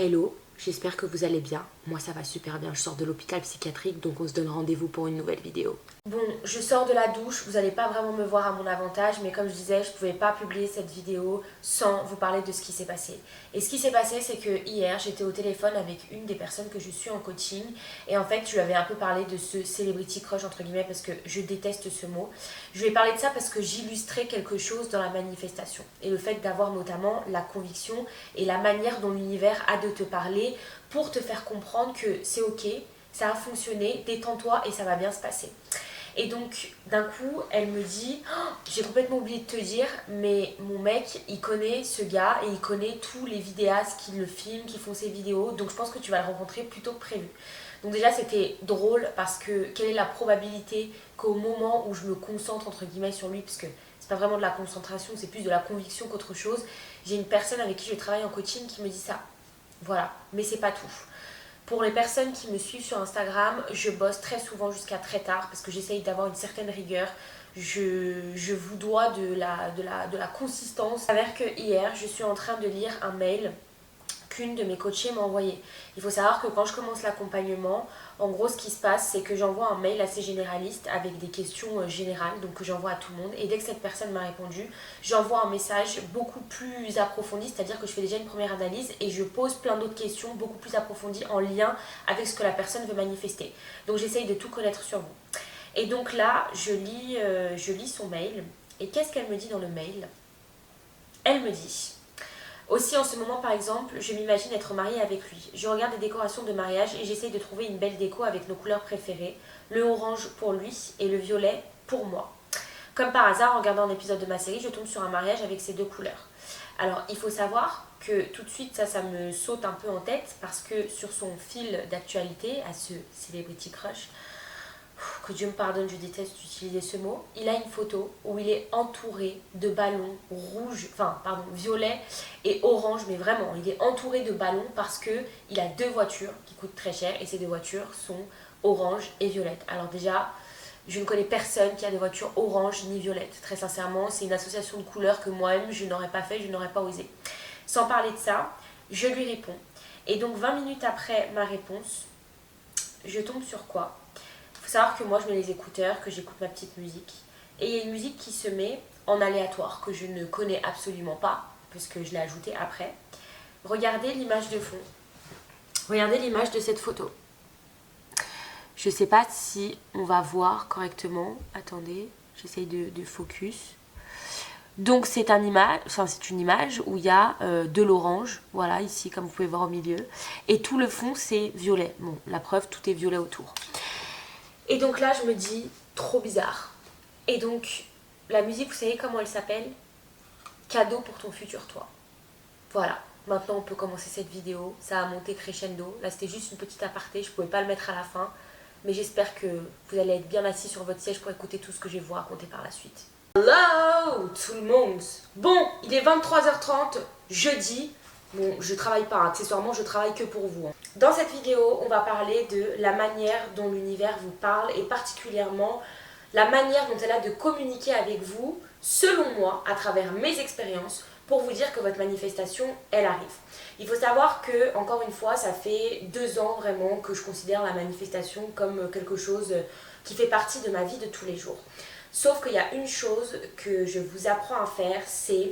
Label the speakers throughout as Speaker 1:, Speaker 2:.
Speaker 1: Hello, j'espère que vous allez bien. Moi ça va super bien, je sors de l'hôpital psychiatrique donc on se donne rendez-vous pour une nouvelle vidéo. Bon, je sors de la douche, vous n'allez pas vraiment me voir à mon avantage, mais comme je disais, je ne pouvais pas publier cette vidéo sans vous parler de ce qui s'est passé. Et ce qui s'est passé, c'est que hier, j'étais au téléphone avec une des personnes que je suis en coaching, et en fait, je lui avais un peu parlé de ce celebrity crush, entre guillemets, parce que je déteste ce mot. Je lui ai parlé de ça parce que j'illustrais quelque chose dans la manifestation, et le fait d'avoir notamment la conviction et la manière dont l'univers a de te parler pour te faire comprendre que c'est ok, ça a fonctionné, détends-toi et ça va bien se passer. Et donc d'un coup elle me dit oh, j'ai complètement oublié de te dire mais mon mec il connaît ce gars et il connaît tous les vidéastes qui le filment, qui font ses vidéos, donc je pense que tu vas le rencontrer plus tôt que prévu. Donc déjà c'était drôle parce que quelle est la probabilité qu'au moment où je me concentre entre guillemets sur lui, parce que c'est pas vraiment de la concentration, c'est plus de la conviction qu'autre chose, j'ai une personne avec qui je travaille en coaching qui me dit ça. Voilà, mais c'est pas tout. Pour les personnes qui me suivent sur Instagram, je bosse très souvent jusqu'à très tard parce que j'essaye d'avoir une certaine rigueur. Je vous dois de la consistance. Il s'avère que hier, je suis en train de lire un mail qu'une de mes coachées m'a envoyé. Il faut savoir que quand je commence l'accompagnement, en gros ce qui se passe c'est que j'envoie un mail assez généraliste avec des questions générales, donc que j'envoie à tout le monde, et dès que cette personne m'a répondu, j'envoie un message beaucoup plus approfondi, c'est-à-dire que je fais déjà une première analyse et je pose plein d'autres questions beaucoup plus approfondies en lien avec ce que la personne veut manifester. Donc j'essaye de tout connaître sur vous. Et donc là, je lis son mail, et qu'est-ce qu'elle me dit dans le mail? Elle me dit: aussi en ce moment par exemple, je m'imagine être mariée avec lui. Je regarde des décorations de mariage et j'essaye de trouver une belle déco avec nos couleurs préférées. Le orange pour lui et le violet pour moi. Comme par hasard, en regardant un épisode de ma série, je tombe sur un mariage avec ces deux couleurs. Alors il faut savoir que tout de suite ça me saute un peu en tête parce que sur son fil d'actualité, à ce celebrity crush, que Dieu me pardonne, je déteste utiliser ce mot, il a une photo où il est entouré de ballons rouges, violets et orange, mais vraiment, il est entouré de ballons parce que il a deux voitures qui coûtent très cher et ces deux voitures sont orange et violette. Alors déjà, je ne connais personne qui a des voitures orange ni violette. Très sincèrement, c'est une association de couleurs que moi-même je n'aurais pas fait, je n'aurais pas osé. Sans parler de ça, je lui réponds. Et donc 20 minutes après ma réponse, je tombe sur quoi? Il faut savoir que moi je mets les écouteurs, que j'écoute ma petite musique. Et il y a une musique qui se met en aléatoire, que je ne connais absolument pas, puisque je l'ai ajoutée après. Regardez l'image de fond. Regardez l'image de cette photo. Je ne sais pas si on va voir correctement. Attendez, j'essaye de focus. Donc c'est une image où il y a de l'orange, voilà, ici comme vous pouvez voir au milieu. Et tout le fond c'est violet. Bon, la preuve, tout est violet autour. Et donc là, je me dis, trop bizarre. Et donc, la musique, vous savez comment elle s'appelle? Cadeau pour ton futur toi. Voilà, maintenant on peut commencer cette vidéo. Ça a monté crescendo. Là, c'était juste une petite aparté, je ne pouvais pas le mettre à la fin. Mais j'espère que vous allez être bien assis sur votre siège pour écouter tout ce que je vais vous raconter par la suite. Hello tout le monde. Bon, il est 23h30, jeudi. Bon, je travaille pas, accessoirement je travaille que pour vous. Dans cette vidéo, on va parler de la manière dont l'univers vous parle et particulièrement la manière dont elle a de communiquer avec vous, selon moi, à travers mes expériences, pour vous dire que votre manifestation, elle arrive. Il faut savoir que, encore une fois, ça fait 2 ans vraiment que je considère la manifestation comme quelque chose qui fait partie de ma vie de tous les jours. Sauf qu'il y a une chose que je vous apprends à faire, c'est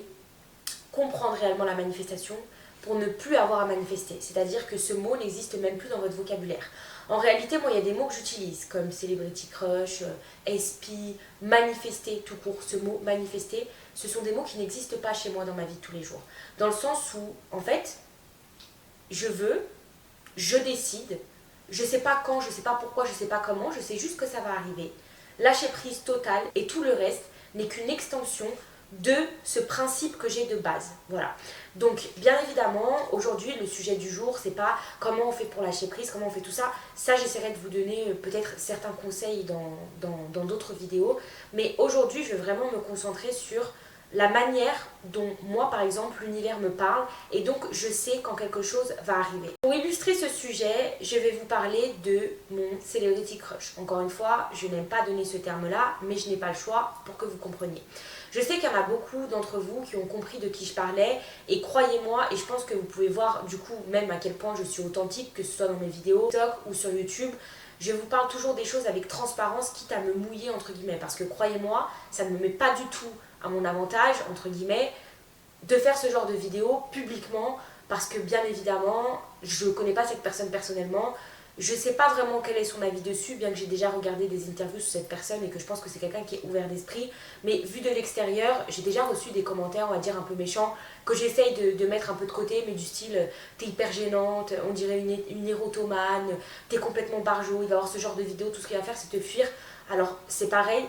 Speaker 1: comprendre réellement la manifestation pour ne plus avoir à manifester. C'est-à-dire que ce mot n'existe même plus dans votre vocabulaire. En réalité, moi, il y a des mots que j'utilise, comme celebrity crush, SP, manifester tout court. Ce mot manifester, ce sont des mots qui n'existent pas chez moi dans ma vie de tous les jours. Dans le sens où, en fait, je veux, je décide, je sais pas quand, je sais pas pourquoi, je sais pas comment, je sais juste que ça va arriver. Lâcher prise totale et tout le reste n'est qu'une extension de ce principe que j'ai de base. Voilà. Donc, bien évidemment, aujourd'hui, le sujet du jour, c'est pas comment on fait pour lâcher prise, comment on fait tout ça. Ça, j'essaierai de vous donner peut-être certains conseils dans d'autres vidéos. Mais aujourd'hui, je vais vraiment me concentrer sur la manière dont moi par exemple l'univers me parle et donc je sais quand quelque chose va arriver. Pour illustrer ce sujet, je vais vous parler de mon celebrity crush. Encore une fois, je n'aime pas donner ce terme là, mais je n'ai pas le choix pour que vous compreniez. Je sais qu'il y en a beaucoup d'entre vous qui ont compris de qui je parlais et croyez-moi, et je pense que vous pouvez voir du coup même à quel point je suis authentique, que ce soit dans mes vidéos TikTok ou sur YouTube. Je vous parle toujours des choses avec transparence, quitte à me mouiller entre guillemets, parce que croyez-moi, ça ne me met pas du tout à mon avantage, entre guillemets, de faire ce genre de vidéo publiquement, parce que bien évidemment, je ne connais pas cette personne personnellement, je ne sais pas vraiment quel est son avis dessus, bien que j'ai déjà regardé des interviews sur cette personne et que je pense que c'est quelqu'un qui est ouvert d'esprit, mais vu de l'extérieur, j'ai déjà reçu des commentaires, on va dire un peu méchants, que j'essaye de mettre un peu de côté, mais du style t'es hyper gênante, on dirait une érotomane, t'es complètement barjot, il va avoir ce genre de vidéo, tout ce qu'il va faire c'est te fuir. Alors c'est pareil,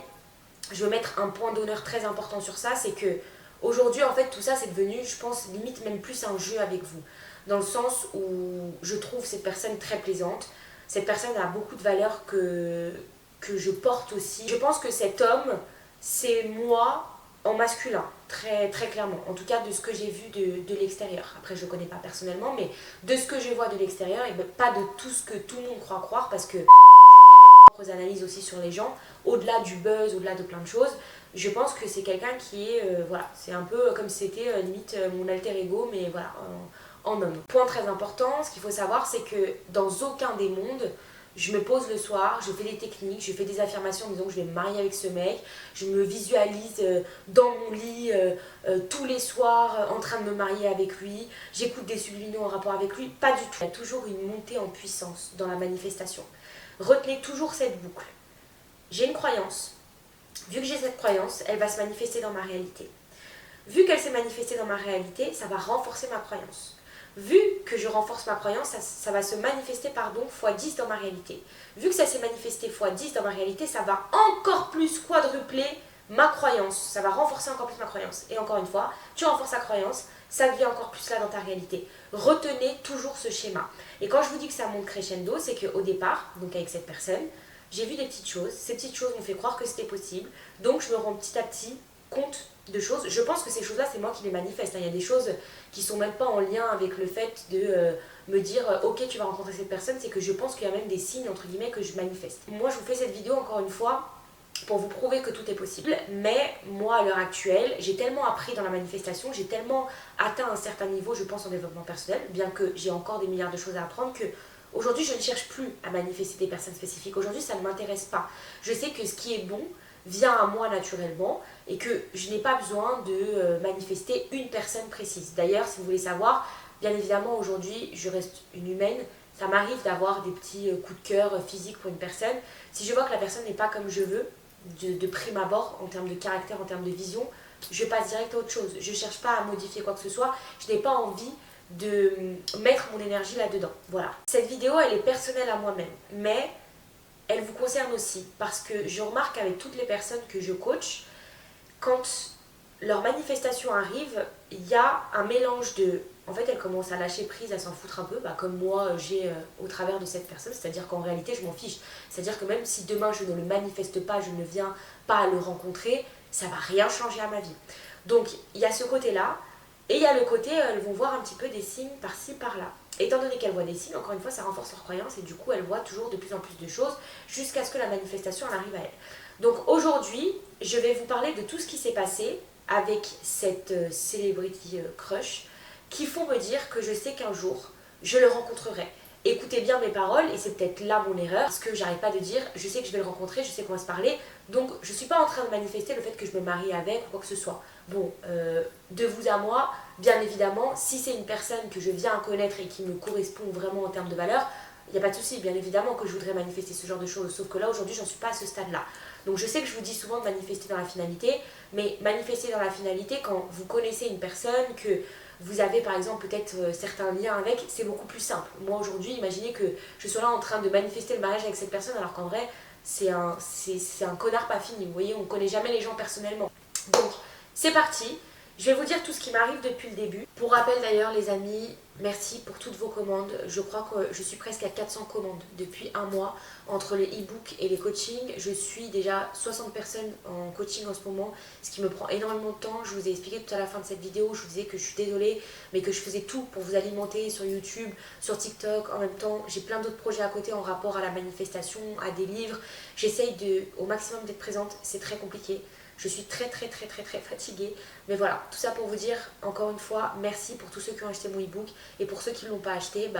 Speaker 1: je veux mettre un point d'honneur très important sur ça, c'est que aujourd'hui en fait tout ça c'est devenu, je pense, limite même plus un jeu avec vous. Dans le sens où je trouve cette personne très plaisante, cette personne a beaucoup de valeurs que je porte aussi. Je pense que cet homme, c'est moi en masculin, très, très clairement. En tout cas de ce que j'ai vu de l'extérieur. Après je ne le connais pas personnellement, mais de ce que je vois de l'extérieur, et pas de tout ce que tout le monde croit croire, parce que analyses aussi sur les gens, au-delà du buzz, au-delà de plein de choses, je pense que c'est quelqu'un qui est, voilà, c'est un peu comme si c'était limite mon alter ego, mais voilà, en homme. Point très important, ce qu'il faut savoir, c'est que dans aucun des mondes, je me pose le soir, je fais des techniques, je fais des affirmations en disant que je vais me marier avec ce mec, je me visualise dans mon lit tous les soirs en train de me marier avec lui, j'écoute des subliminaux en rapport avec lui, pas du tout. Il y a toujours une montée en puissance dans la manifestation. Retenez toujours cette boucle. J'ai une croyance. Vu que j'ai cette croyance, elle va se manifester dans ma réalité. Vu qu'elle s'est manifestée dans ma réalité, ça va renforcer ma croyance. Vu que je renforce ma croyance, ça va se manifester fois 10 dans ma réalité. Vu que ça s'est manifesté fois 10 dans ma réalité, ça va encore plus quadrupler ma croyance. Ça va renforcer encore plus ma croyance. Et encore une fois, tu renforces ta croyance, ça devient encore plus là dans ta réalité. Retenez toujours ce schéma. Et quand je vous dis que ça monte crescendo, c'est qu'au départ, donc avec cette personne, j'ai vu des petites choses. Ces petites choses m'ont fait croire que c'était possible. Donc je me rends petit à petit compte de choses. Je pense que ces choses-là, c'est moi qui les manifeste. Il y a des choses qui sont même pas en lien avec le fait de me dire ok, tu vas rencontrer cette personne. C'est que je pense qu'il y a même des signes, entre guillemets, que je manifeste. Moi, je vous fais cette vidéo encore une fois pour vous prouver que tout est possible. Mais moi, à l'heure actuelle, j'ai tellement appris dans la manifestation, j'ai tellement atteint un certain niveau, je pense, en développement personnel, bien que j'ai encore des milliards de choses à apprendre, que aujourd'hui, je ne cherche plus à manifester des personnes spécifiques. Aujourd'hui, ça ne m'intéresse pas. Je sais que ce qui est bon vient à moi naturellement et que je n'ai pas besoin de manifester une personne précise. D'ailleurs, si vous voulez savoir, bien évidemment, aujourd'hui, je reste une humaine. Ça m'arrive d'avoir des petits coups de cœur physiques pour une personne. Si je vois que la personne n'est pas comme je veux, de prime abord, en termes de caractère, en termes de vision, je passe direct à autre chose. Je ne cherche pas à modifier quoi que ce soit. Je n'ai pas envie de mettre mon énergie là-dedans. Voilà. Cette vidéo, elle est personnelle à moi-même, mais elle vous concerne aussi parce que je remarque avec toutes les personnes que je coach, quand leur manifestation arrive, il y a un mélange de... En fait, elle commence à lâcher prise, à s'en foutre un peu, comme moi j'ai au travers de cette personne, c'est-à-dire qu'en réalité, je m'en fiche. C'est-à-dire que même si demain je ne le manifeste pas, je ne viens pas à le rencontrer, ça ne va rien changer à ma vie. Donc, il y a ce côté-là, et il y a le côté, elles vont voir un petit peu des signes par-ci, par-là. Étant donné qu'elles voient des signes, encore une fois, ça renforce leur croyance, et du coup, elles voient toujours de plus en plus de choses, jusqu'à ce que la manifestation elle arrive à elles. Donc aujourd'hui, je vais vous parler de tout ce qui s'est passé avec cette celebrity crush, qui font me dire que je sais qu'un jour, je le rencontrerai. Écoutez bien mes paroles, et c'est peut-être là mon erreur, parce que j'arrête pas de dire, je sais que je vais le rencontrer, je sais qu'on va se parler, donc je suis pas en train de manifester le fait que je me marie avec ou quoi que ce soit. Bon, de vous à moi, bien évidemment, si c'est une personne que je viens à connaître et qui me correspond vraiment en termes de valeur, il n'y a pas de souci, bien évidemment que je voudrais manifester ce genre de choses, sauf que là aujourd'hui j'en suis pas à ce stade-là. Donc je sais que je vous dis souvent de manifester dans la finalité, mais manifester dans la finalité quand vous connaissez une personne, que vous avez par exemple peut-être certains liens avec, c'est beaucoup plus simple. Moi aujourd'hui, imaginez que je sois là en train de manifester le mariage avec cette personne alors qu'en vrai, c'est un connard pas fini, vous voyez, on ne connaît jamais les gens personnellement. Donc c'est parti, je vais vous dire tout ce qui m'arrive depuis le début. Pour rappel d'ailleurs les amis, Merci pour toutes vos commandes. Je crois que je suis presque à 400 commandes depuis un mois. Entre les e-books et les coachings, je suis déjà 60 personnes en coaching en ce moment, ce qui me prend énormément de temps. Je vous ai expliqué tout à la fin de cette vidéo, je vous disais que je suis désolée, mais que je faisais tout pour vous alimenter sur YouTube, sur TikTok. En même temps, j'ai plein d'autres projets à côté en rapport à la manifestation, à des livres. J'essaye au maximum d'être présente, c'est très compliqué. Je suis très fatiguée. Mais voilà, tout ça pour vous dire, encore une fois, merci pour tous ceux qui ont acheté mon e-book. Et pour ceux qui ne l'ont pas acheté,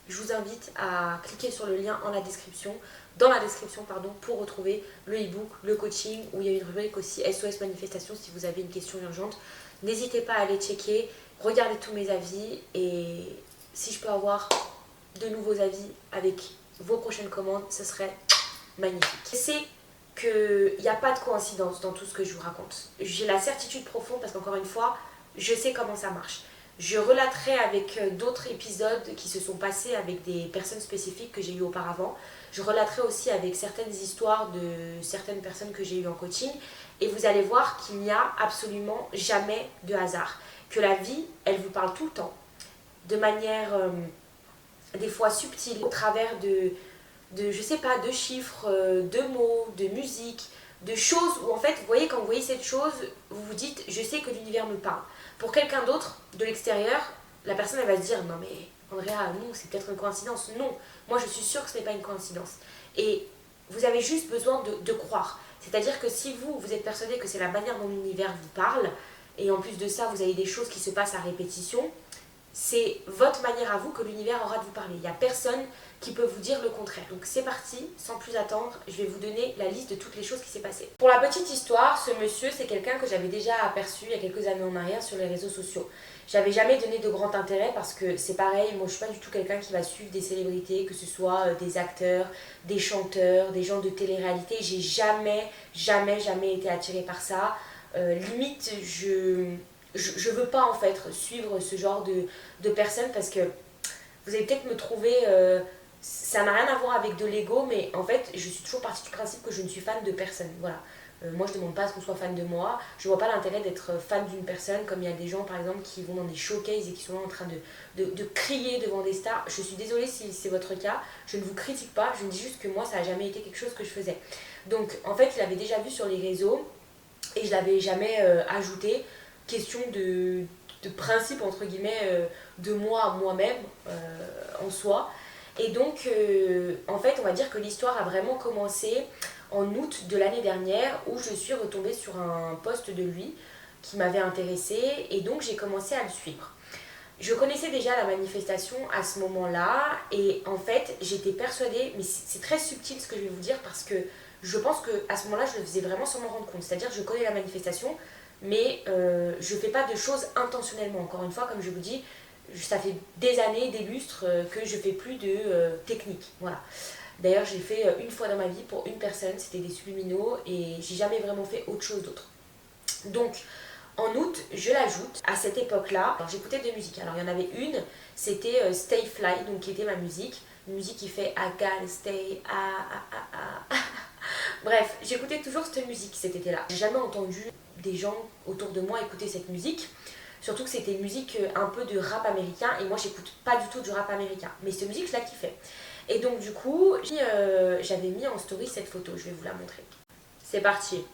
Speaker 1: je vous invite à cliquer sur le lien dans la description, pour retrouver le e-book, le coaching, où il y a une rubrique aussi SOS Manifestation si vous avez une question urgente. N'hésitez pas à aller checker, regardez tous mes avis et si je peux avoir de nouveaux avis avec vos prochaines commandes, ce serait magnifique. C'est qu'il n'y a pas de coïncidence dans tout ce que je vous raconte. J'ai la certitude profonde parce qu'encore une fois, je sais comment ça marche. Je relaterai avec d'autres épisodes qui se sont passés avec des personnes spécifiques que j'ai eues auparavant. Je relaterai aussi avec certaines histoires de certaines personnes que j'ai eues en coaching. Et vous allez voir qu'il n'y a absolument jamais de hasard. Que la vie, elle vous parle tout le temps. De manière des fois subtile, au travers je sais pas, de chiffres, de mots, de musique, de choses où en fait, vous voyez, quand vous voyez cette chose, vous vous dites, je sais que l'univers me parle. Pour quelqu'un d'autre, de l'extérieur, la personne elle va se dire, non mais Andrea, non, c'est peut-être une coïncidence. Non, moi je suis sûre que ce n'est pas une coïncidence. Et vous avez juste besoin de croire. C'est-à-dire que si vous êtes persuadé que c'est la manière dont l'univers vous parle, et en plus de ça, vous avez des choses qui se passent à répétition, c'est votre manière à vous que l'univers aura de vous parler. Il n'y a personne qui peut vous dire le contraire. Donc c'est parti, sans plus attendre, je vais vous donner la liste de toutes les choses qui s'est passées. Pour la petite histoire, ce monsieur, c'est quelqu'un que j'avais déjà aperçu il y a quelques années en arrière sur les réseaux sociaux. J'avais jamais donné de grand intérêt parce que c'est pareil, moi je suis pas du tout quelqu'un qui va suivre des célébrités, que ce soit des acteurs, des chanteurs, des gens de télé-réalité. J'ai jamais été attirée par ça. Limite, je veux pas en fait suivre ce genre de personnes parce que vous allez peut-être me trouver, ça n'a rien à voir avec de l'ego, mais en fait je suis toujours partie du principe que je ne suis fan de personne. Voilà. Moi je demande pas à ce qu'on soit fan de moi, je vois pas l'intérêt d'être fan d'une personne comme il y a des gens par exemple qui vont dans des showcases et qui sont là en train de crier devant des stars. Je suis désolée si c'est votre cas, je ne vous critique pas, je me dis juste que moi ça n'a jamais été quelque chose que je faisais. Donc en fait il avait déjà vu sur les réseaux et je l'avais jamais ajouté. Question de principe entre guillemets de moi à moi-même en soi. Et donc en fait on va dire que l'histoire a vraiment commencé en août de l'année dernière où je suis retombée sur un post de lui qui m'avait intéressée et donc j'ai commencé à le suivre. Je connaissais déjà la manifestation à ce moment-là et en fait j'étais persuadée, mais c'est très subtil ce que je vais vous dire parce que je pense qu'à ce moment-là je le faisais vraiment sans m'en rendre compte, c'est-à-dire que je connais la manifestation mais je ne fais pas de choses intentionnellement. Encore une fois, comme je vous dis, ça fait des années, des lustres que je ne fais plus de technique. Voilà. D'ailleurs, j'ai fait une fois dans ma vie pour une personne, c'était des subliminaux et j'ai jamais vraiment fait autre chose d'autre. Donc, en août, je l'ajoute. À cette époque-là, j'écoutais de musique. Alors, il y en avait une, c'était Stay Fly, donc qui était ma musique. Une musique qui fait I gotta stay, Bref, j'écoutais toujours cette musique cet été-là. J'ai jamais entendu des gens autour de moi écouter cette musique. Surtout que c'était une musique un peu de rap américain et moi j'écoute pas du tout du rap américain. Mais cette musique je la kiffais. Et donc du coup, j'avais mis en story cette photo, je vais vous la montrer. C'est parti.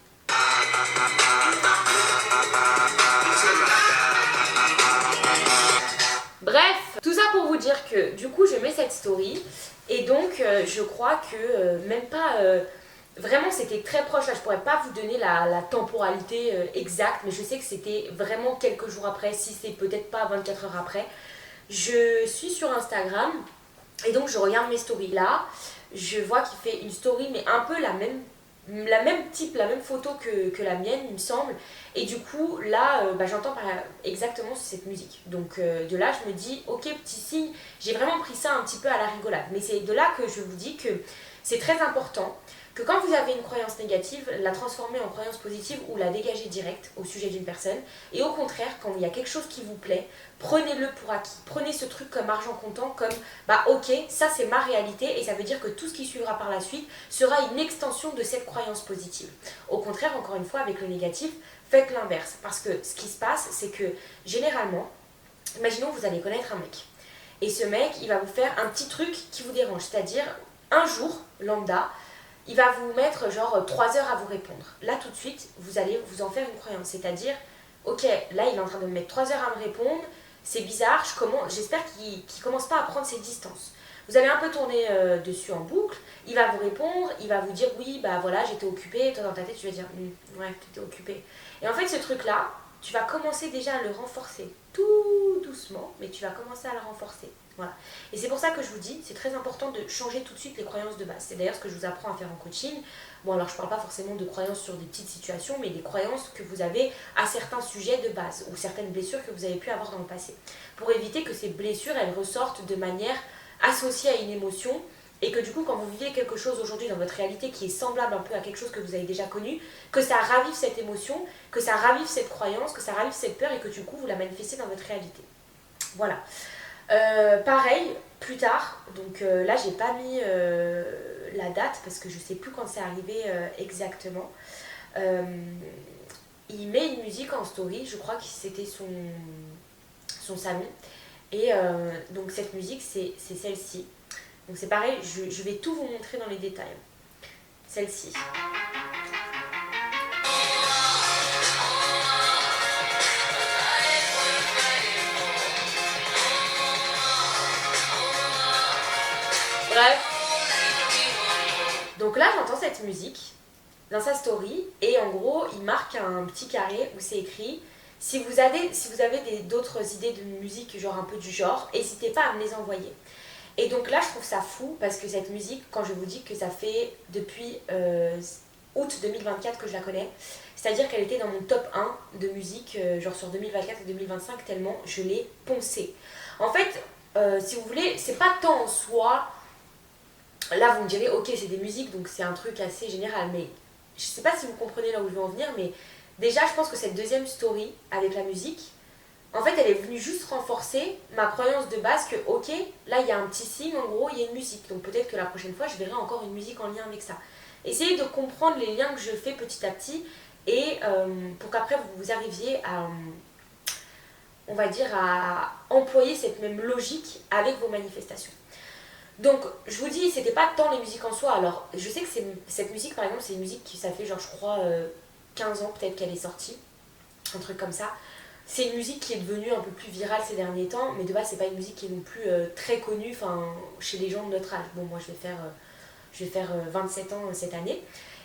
Speaker 1: Bref, tout ça pour vous dire que du coup je mets cette story et donc je crois que même pas... Vraiment, c'était très proche. Là, je pourrais pas vous donner la temporalité exacte, mais je sais que c'était vraiment quelques jours après, si c'est peut-être pas 24 heures après. Je suis sur Instagram et donc je regarde mes stories là. Je vois qu'il fait une story, mais un peu la même photo que la mienne, il me semble. Et du coup, là, j'entends exactement cette musique. Donc de là, je me dis, ok, petit signe. J'ai vraiment pris ça un petit peu à la rigolade. Mais c'est de là que je vous dis que c'est très important que quand vous avez une croyance négative, la transformer en croyance positive ou la dégager direct au sujet d'une personne. Et au contraire, quand il y a quelque chose qui vous plaît, prenez-le pour acquis. Prenez ce truc comme argent comptant, comme ok, ça c'est ma réalité et ça veut dire que tout ce qui suivra par la suite sera une extension de cette croyance positive. Au contraire, encore une fois, avec le négatif, faites l'inverse. Parce que ce qui se passe, c'est que généralement, imaginons que vous allez connaître un mec. Et ce mec, il va vous faire un petit truc qui vous dérange. C'est-à-dire, un jour, lambda, il va vous mettre genre 3 heures à vous répondre. Là, tout de suite, vous allez vous en faire une croyance. C'est-à-dire, ok, là, il est en train de me mettre 3 heures à me répondre. C'est bizarre, j'espère qu'il commence pas à prendre ses distances. Vous allez un peu tourner dessus en boucle, il va vous répondre, il va vous dire oui, bah voilà, j'étais occupée, toi dans ta tête tu vas dire ouais, t'étais occupée. Et en fait, ce truc-là, tu vas commencer déjà à le renforcer, tout doucement, mais tu vas commencer à le renforcer. Voilà. Et c'est pour ça que je vous dis, c'est très important de changer tout de suite les croyances de base. C'est d'ailleurs ce que je vous apprends à faire en coaching. Bon, alors je ne parle pas forcément de croyances sur des petites situations, mais des croyances que vous avez à certains sujets de base ou certaines blessures que vous avez pu avoir dans le passé. Pour éviter que ces blessures, elles ressortent de manière associée à une émotion et que du coup, quand vous vivez quelque chose aujourd'hui dans votre réalité qui est semblable un peu à quelque chose que vous avez déjà connu, que ça ravive cette émotion, que ça ravive cette croyance, que ça ravive cette peur et que du coup, vous la manifestez dans votre réalité. Voilà. Pareil, plus tard, donc là j'ai pas mis la date parce que je sais plus quand c'est arrivé exactement. Il met une musique en story, je crois que c'était son salon. Et donc cette musique c'est celle-ci. Donc c'est pareil, je vais tout vous montrer dans les détails. Celle-ci. Bref. Donc là, j'entends cette musique dans sa story et en gros, il marque un petit carré où c'est écrit si vous avez d'autres idées de musique, genre un peu du genre, n'hésitez pas à me les envoyer. Et donc là, je trouve ça fou parce que cette musique, quand je vous dis que ça fait depuis août 2024 que je la connais, c'est-à-dire qu'elle était dans mon top 1 de musique, genre sur 2024 et 2025, tellement je l'ai poncée. En fait, si vous voulez, c'est pas tant en soi. Là, vous me direz, ok, c'est des musiques, donc c'est un truc assez général, mais je sais pas si vous comprenez là où je veux en venir, mais déjà, je pense que cette deuxième story avec la musique, en fait, elle est venue juste renforcer ma croyance de base que, ok, là, il y a un petit signe, en gros, il y a une musique, donc peut-être que la prochaine fois, je verrai encore une musique en lien avec ça. Essayez de comprendre les liens que je fais petit à petit, et pour qu'après, vous arriviez à, on va dire, à employer cette même logique avec vos manifestations. Donc, je vous dis, c'était pas tant les musiques en soi. Alors, je sais que cette musique, par exemple, c'est une musique qui, ça fait genre, je crois, 15 ans peut-être qu'elle est sortie. Un truc comme ça. C'est une musique qui est devenue un peu plus virale ces derniers temps, mais de base, c'est pas une musique qui est non plus très connue chez les gens de notre âge. Bon, moi, je vais faire 27 ans cette année.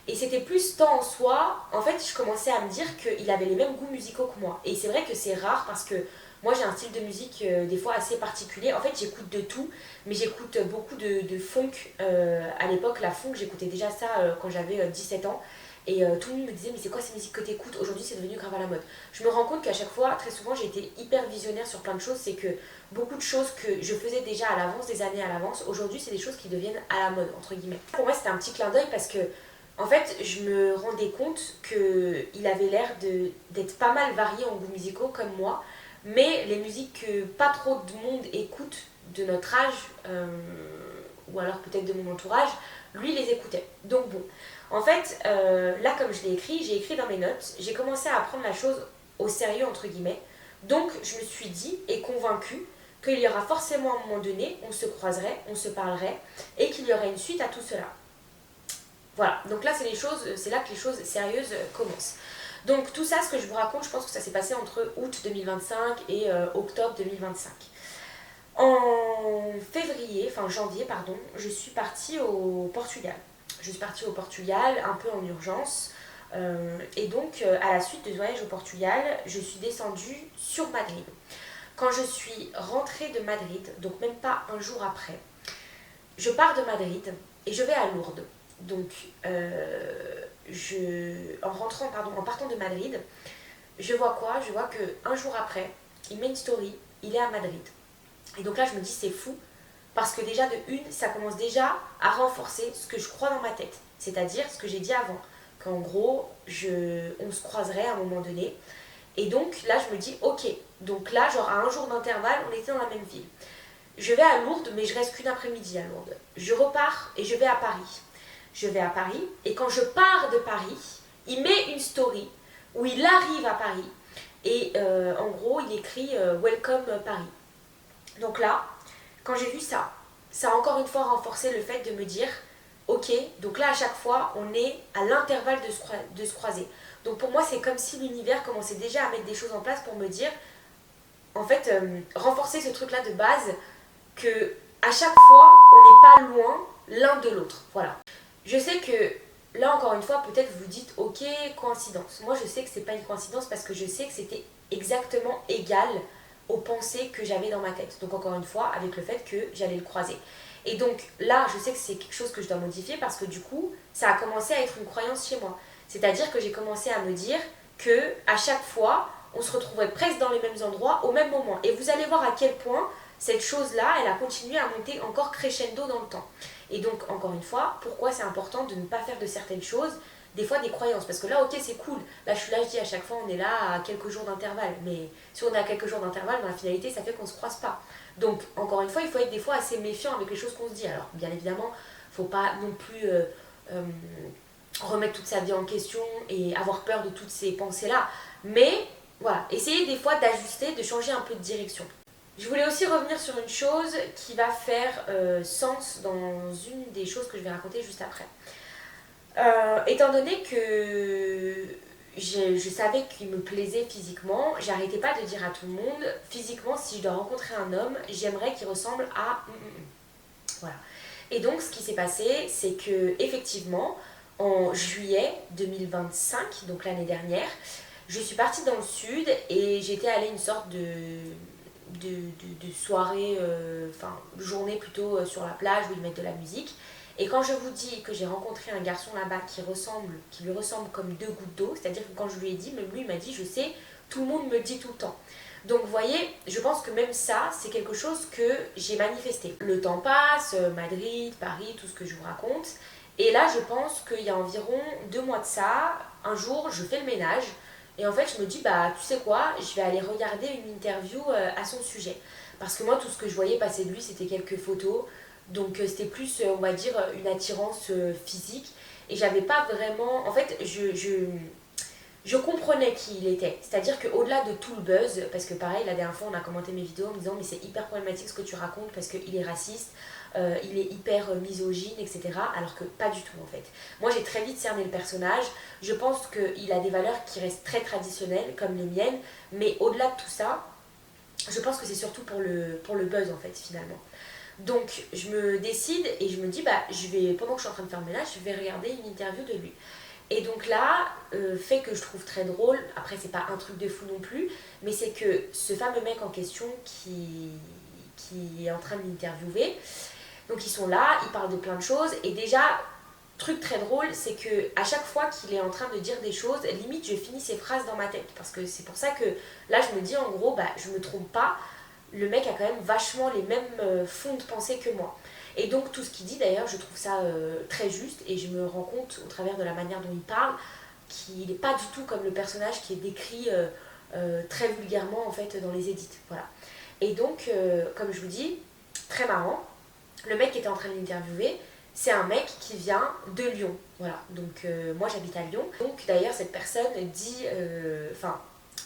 Speaker 1: Et c'était plus tant en soi, en fait, je commençais à me dire qu'il avait les mêmes goûts musicaux que moi. Et c'est vrai que c'est rare parce que moi, j'ai un style de musique des fois assez particulier. En fait, j'écoute de tout, mais j'écoute beaucoup de funk. À l'époque, la funk, j'écoutais déjà ça quand j'avais 17 ans. Et tout le monde me disait, mais c'est quoi ces musiques que t'écoutes? Aujourd'hui, c'est devenu grave à la mode. Je me rends compte qu'à chaque fois, très souvent, j'ai été hyper visionnaire sur plein de choses. C'est que beaucoup de choses que je faisais déjà à l'avance, des années à l'avance, aujourd'hui, c'est des choses qui deviennent à la mode, entre guillemets. Pour moi, c'était un petit clin d'œil parce que, en fait, je me rendais compte qu'il avait l'air d'être pas mal varié en goûts musicaux comme moi. Mais les musiques que pas trop de monde écoute de notre âge, ou alors peut-être de mon entourage, lui les écoutait. Donc bon, en fait, là comme je l'ai écrit, j'ai écrit dans mes notes, j'ai commencé à prendre la chose au sérieux entre guillemets. Donc je me suis dit et convaincue qu'il y aura forcément un moment donné, on se croiserait, on se parlerait et qu'il y aurait une suite à tout cela. Voilà, donc là c'est là que les choses sérieuses commencent. Donc tout ça, ce que je vous raconte, je pense que ça s'est passé entre août 2025 et octobre 2025. En janvier, je suis partie au Portugal. Je suis partie au Portugal un peu en urgence. Et donc, à la suite de ce voyage au Portugal, je suis descendue sur Madrid. Quand je suis rentrée de Madrid, donc même pas un jour après, je pars de Madrid et je vais à Lourdes. Donc, en partant de Madrid, je vois quoi? Je vois qu'un jour après, il met une story, il est à Madrid. Et donc là, je me dis, c'est fou, parce que déjà, de une, ça commence déjà à renforcer ce que je crois dans ma tête. C'est-à-dire ce que j'ai dit avant, qu'en gros, on se croiserait à un moment donné. Et donc là, je me dis, ok, donc là, genre à un jour d'intervalle, on était dans la même ville. Je vais à Lourdes, mais je reste qu'une après-midi à Lourdes. Je repars et je vais à Paris. Je vais à Paris, et quand je pars de Paris, il met une story où il arrive à Paris, et en gros il écrit Welcome Paris. Donc là, quand j'ai vu ça, ça a encore une fois renforcé le fait de me dire ok, donc là à chaque fois on est à l'intervalle de se croiser. Donc pour moi c'est comme si l'univers commençait déjà à mettre des choses en place pour me dire, en fait, renforcer ce truc là de base, que à chaque fois on n'est pas loin l'un de l'autre. Voilà. Je sais que là encore une fois peut-être vous dites ok, coïncidence. Moi je sais que c'est pas une coïncidence parce que je sais que c'était exactement égal aux pensées que j'avais dans ma tête. Donc encore une fois avec le fait que j'allais le croiser. Et donc là je sais que c'est quelque chose que je dois modifier parce que du coup ça a commencé à être une croyance chez moi. C'est-à-dire que j'ai commencé à me dire que à chaque fois on se retrouvait presque dans les mêmes endroits au même moment. Et vous allez voir à quel point cette chose-là, elle a continué à monter encore crescendo dans le temps. Et donc, encore une fois, pourquoi c'est important de ne pas faire de certaines choses, des fois des croyances. Parce que là, ok, c'est cool. Là, je dis à chaque fois, on est là à quelques jours d'intervalle. Mais si on est à quelques jours d'intervalle, dans la finalité, ça fait qu'on ne se croise pas. Donc, encore une fois, il faut être des fois assez méfiant avec les choses qu'on se dit. Alors, bien évidemment, il ne faut pas non plus remettre toute sa vie en question et avoir peur de toutes ces pensées-là. Mais voilà, essayez des fois d'ajuster, de changer un peu de direction. Je voulais aussi revenir sur une chose qui va faire sens dans une des choses que je vais raconter juste après. Étant donné que je savais qu'il me plaisait physiquement, j'arrêtais pas de dire à tout le monde, physiquement, si je dois rencontrer un homme, j'aimerais qu'il ressemble à... Voilà. Et donc, ce qui s'est passé, c'est que effectivement, en juillet 2025, donc l'année dernière, je suis partie dans le sud et j'étais allée une sorte de soirée, journée plutôt sur la plage où ils mettent de la musique. Et quand je vous dis que j'ai rencontré un garçon là-bas qui lui ressemble comme deux gouttes d'eau, c'est-à-dire que quand je lui ai dit, même lui il m'a dit, je sais, tout le monde me le dit tout le temps. Donc vous voyez, je pense que même ça, c'est quelque chose que j'ai manifesté. Le temps passe, Madrid, Paris, tout ce que je vous raconte. Et là, je pense qu'il y a environ 2 mois de ça, un jour, je fais le ménage. Et en fait, je me dis, bah, tu sais quoi, je vais aller regarder une interview à son sujet. Parce que moi, tout ce que je voyais passer de lui, c'était quelques photos. Donc, c'était plus, on va dire, une attirance physique. Et j'avais pas vraiment... En fait, je comprenais qui il était. C'est-à-dire qu'au-delà de tout le buzz, parce que pareil, la dernière fois, on a commenté mes vidéos en me disant, mais c'est hyper problématique ce que tu racontes parce qu'il est raciste, il est hyper misogyne, etc. Alors que pas du tout, en fait. Moi, j'ai très vite cerné le personnage. Je pense qu'il a des valeurs qui restent très traditionnelles, comme les miennes. Mais au-delà de tout ça, je pense que c'est surtout pour le buzz, en fait, finalement. Donc, je me décide et je me dis, bah, pendant que je suis en train de faire le ménage, je vais regarder une interview de lui. Et donc là, fait que je trouve très drôle, après c'est pas un truc de fou non plus, mais c'est que ce fameux mec en question qui est en train de l'interviewer, donc ils sont là, ils parlent de plein de choses, et déjà, truc très drôle, c'est que à chaque fois qu'il est en train de dire des choses, limite je finis ses phrases dans ma tête, parce que c'est pour ça que là je me dis en gros, bah je me trompe pas, le mec a quand même vachement les mêmes fonds de pensée que moi. Et donc tout ce qu'il dit d'ailleurs, je trouve ça très juste et je me rends compte au travers de la manière dont il parle qu'il n'est pas du tout comme le personnage qui est décrit très vulgairement en fait dans les edits. Voilà. Et donc, comme je vous dis, très marrant, le mec qui était en train de l'interviewer, c'est un mec qui vient de Lyon. Voilà. Donc moi j'habite à Lyon. Donc d'ailleurs cette personne dit,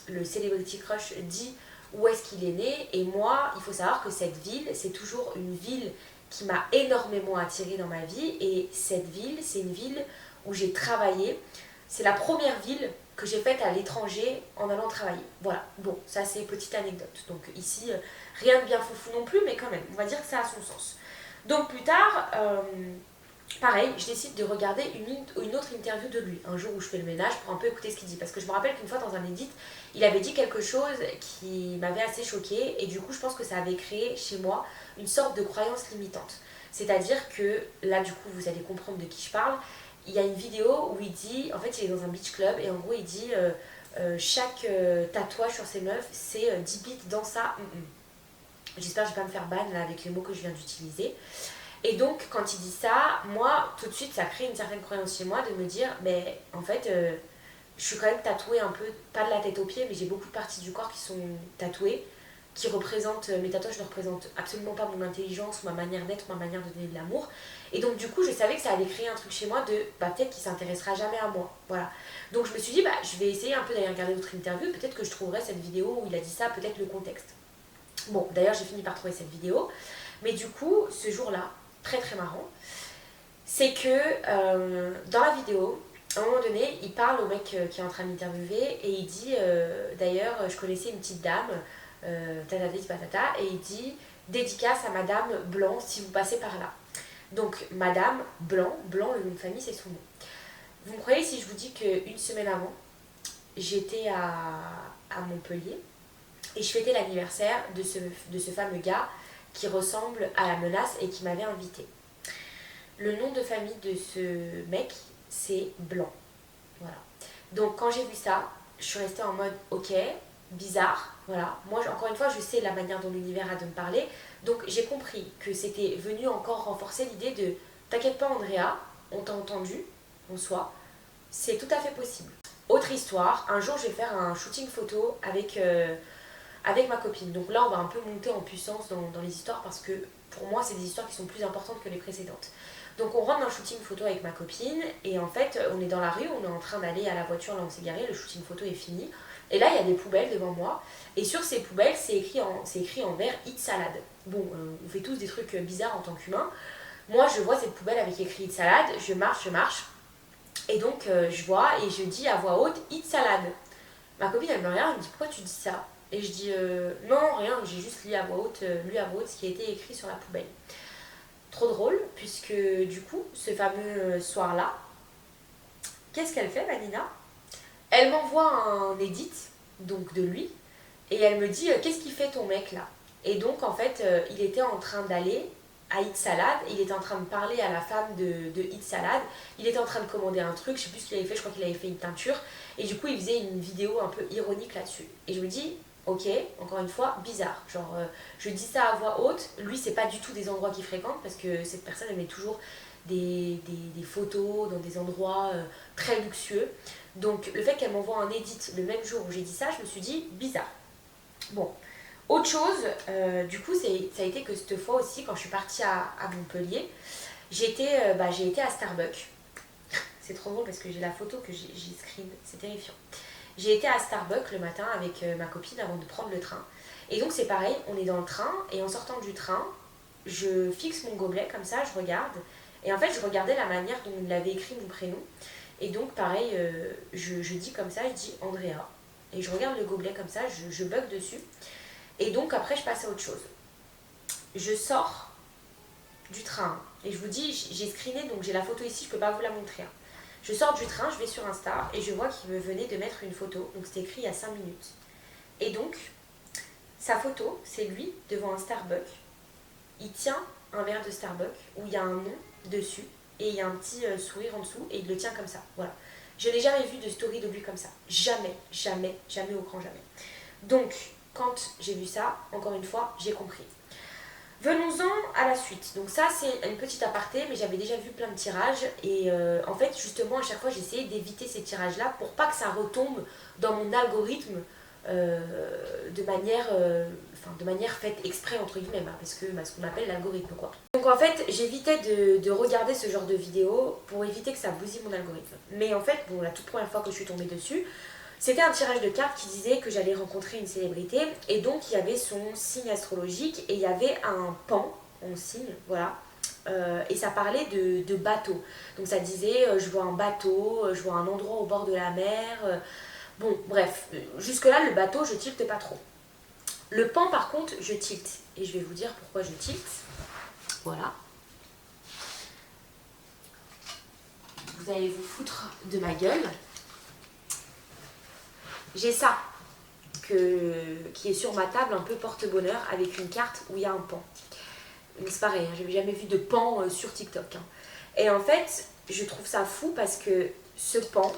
Speaker 1: le Celebrity Crush dit où est-ce qu'il est né. Et moi, il faut savoir que cette ville, c'est toujours une ville qui m'a énormément attirée dans ma vie. Et cette ville, c'est une ville où j'ai travaillé. C'est la première ville que j'ai faite à l'étranger en allant travailler. Voilà, bon, ça c'est petite anecdote. Donc ici, rien de bien foufou non plus, mais quand même, on va dire que ça a son sens. Donc plus tard, pareil, je décide de regarder une autre interview de lui, un jour où je fais le ménage pour un peu écouter ce qu'il dit. Parce que je me rappelle qu'une fois dans un edit, il avait dit quelque chose qui m'avait assez choquée et du coup je pense que ça avait créé chez moi une sorte de croyance limitante. C'est-à-dire que, là du coup vous allez comprendre de qui je parle, il y a une vidéo où il dit, en fait il est dans un beach club et en gros il dit chaque tatouage sur ses meufs c'est 10 bits dans ça. J'espère que je vais pas me faire ban là avec les mots que je viens d'utiliser. Et donc quand il dit ça, moi tout de suite ça crée une certaine croyance chez moi de me dire, mais en fait je suis quand même tatouée un peu, pas de la tête aux pieds, mais j'ai beaucoup de parties du corps qui sont tatouées, qui représentent, mes tatouages ne représentent absolument pas mon intelligence, ma manière d'être, ma manière de donner de l'amour. Et donc du coup je savais que ça allait créer un truc chez moi de peut-être qu'il s'intéressera jamais à moi, voilà. Donc je me suis dit je vais essayer un peu d'aller regarder d'autres interviews, peut-être que je trouverai cette vidéo où il a dit ça, peut-être le contexte. Bon, d'ailleurs j'ai fini par trouver cette vidéo, mais du coup ce jour-là, très très marrant, c'est que dans la vidéo, à un moment donné, il parle au mec qui est en train de m'interviewer et il dit, d'ailleurs je connaissais une petite dame, tatati patata, et il dit dédicace à Madame Blanc si vous passez par là. Donc Madame Blanc, Blanc le nom de famille c'est son nom. Vous me croyez si je vous dis qu'une semaine avant, j'étais à Montpellier et je fêtais l'anniversaire de ce fameux gars qui ressemble à la menace et qui m'avait invité. Le nom de famille de ce mec c'est Blanc. Voilà. Donc quand j'ai vu ça, je suis restée en mode ok, bizarre, voilà. Moi encore une fois je sais la manière dont l'univers a de me parler, donc j'ai compris que c'était venu encore renforcer l'idée de t'inquiète pas Andrea, on t'a entendu en soi, c'est tout à fait possible. Autre histoire, un jour je vais faire un shooting photo avec ma copine, donc là on va un peu monter en puissance dans les histoires parce que pour moi c'est des histoires qui sont plus importantes que les précédentes. Donc on rentre dans le shooting photo avec ma copine et en fait on est dans la rue, on est en train d'aller à la voiture, là on s'est garé, le shooting photo est fini. Et là il y a des poubelles devant moi et sur ces poubelles c'est écrit en vert Eat Salad. Bon, on fait tous des trucs bizarres en tant qu'humains. Moi je vois cette poubelle avec écrit Eat Salad, je marche et donc je vois et je dis à voix haute Eat Salad. Ma copine elle me regarde, elle me dit pourquoi tu dis ça? Et je dis non rien, j'ai juste lu à voix haute ce qui a été écrit sur la poubelle. Trop drôle, puisque du coup, ce fameux soir-là, qu'est-ce qu'elle fait, Vanina? Elle m'envoie un edit, donc de lui, et elle me dit qu'est-ce qu'il fait ton mec là? Et donc, en fait, il était en train d'aller à Eat Salad, il était en train de parler à la femme de Eat Salad, il était en train de commander un truc, je sais plus ce qu'il avait fait, je crois qu'il avait fait une teinture, et du coup, il faisait une vidéo un peu ironique là-dessus. Et je me dis, ok, encore une fois, bizarre. Genre, je dis ça à voix haute. Lui, c'est pas du tout des endroits qu'il fréquente parce que cette personne, elle met toujours des photos dans des endroits très luxueux. Donc, le fait qu'elle m'envoie un edit le même jour où j'ai dit ça, je me suis dit bizarre. Bon, autre chose, du coup, ça a été que cette fois aussi, quand je suis partie à Montpellier, j'ai été à Starbucks. C'est trop drôle parce que j'ai la photo que j'ai screen, c'est terrifiant. J'ai été à Starbucks le matin avec ma copine avant de prendre le train. Et donc c'est pareil, on est dans le train et en sortant du train, je fixe mon gobelet comme ça, je regarde. Et en fait, je regardais la manière dont il avait écrit mon prénom. Et donc pareil, je dis comme ça, je dis Andrea. Et je regarde le gobelet comme ça, je bug dessus. Et donc après, je passe à autre chose. Je sors du train. Et je vous dis, j'ai screené, donc j'ai la photo ici, je peux pas vous la montrer. Je sors du train, je vais sur Insta et je vois qu'il me venait de mettre une photo. Donc c'était écrit il y a 5 minutes. Et donc, sa photo, c'est lui devant un Starbucks. Il tient un verre de Starbucks où il y a un nom dessus et il y a un petit sourire en dessous et il le tient comme ça. Voilà. Je n'ai jamais vu de story de lui comme ça. Jamais, jamais, jamais au grand jamais. Donc, quand j'ai vu ça, encore une fois, j'ai compris. Venons-en à la suite. Donc ça c'est une petite aparté, mais j'avais déjà vu plein de tirages et en fait justement à chaque fois j'essayais d'éviter ces tirages là pour pas que ça retombe dans mon algorithme de manière faite exprès entre guillemets, parce que ce qu'on appelle l'algorithme quoi. Donc en fait j'évitais de regarder ce genre de vidéos pour éviter que ça bousille mon algorithme. Mais en fait bon, la toute première fois que je suis tombée dessus, c'était un tirage de cartes qui disait que j'allais rencontrer une célébrité et donc il y avait son signe astrologique et il y avait un pan en signe, voilà, et ça parlait de bateau. Donc ça disait je vois un bateau, je vois un endroit au bord de la mer, bon bref, jusque là le bateau je tilte pas trop. Le pan par contre je tilte et je vais vous dire pourquoi je tilte, voilà. Vous allez vous foutre de ma gueule. J'ai ça qui est sur ma table un peu porte-bonheur avec une carte où il y a un pan. C'est pareil, hein, j'avais jamais vu de pan sur TikTok. Hein. Et en fait, je trouve ça fou parce que ce pan,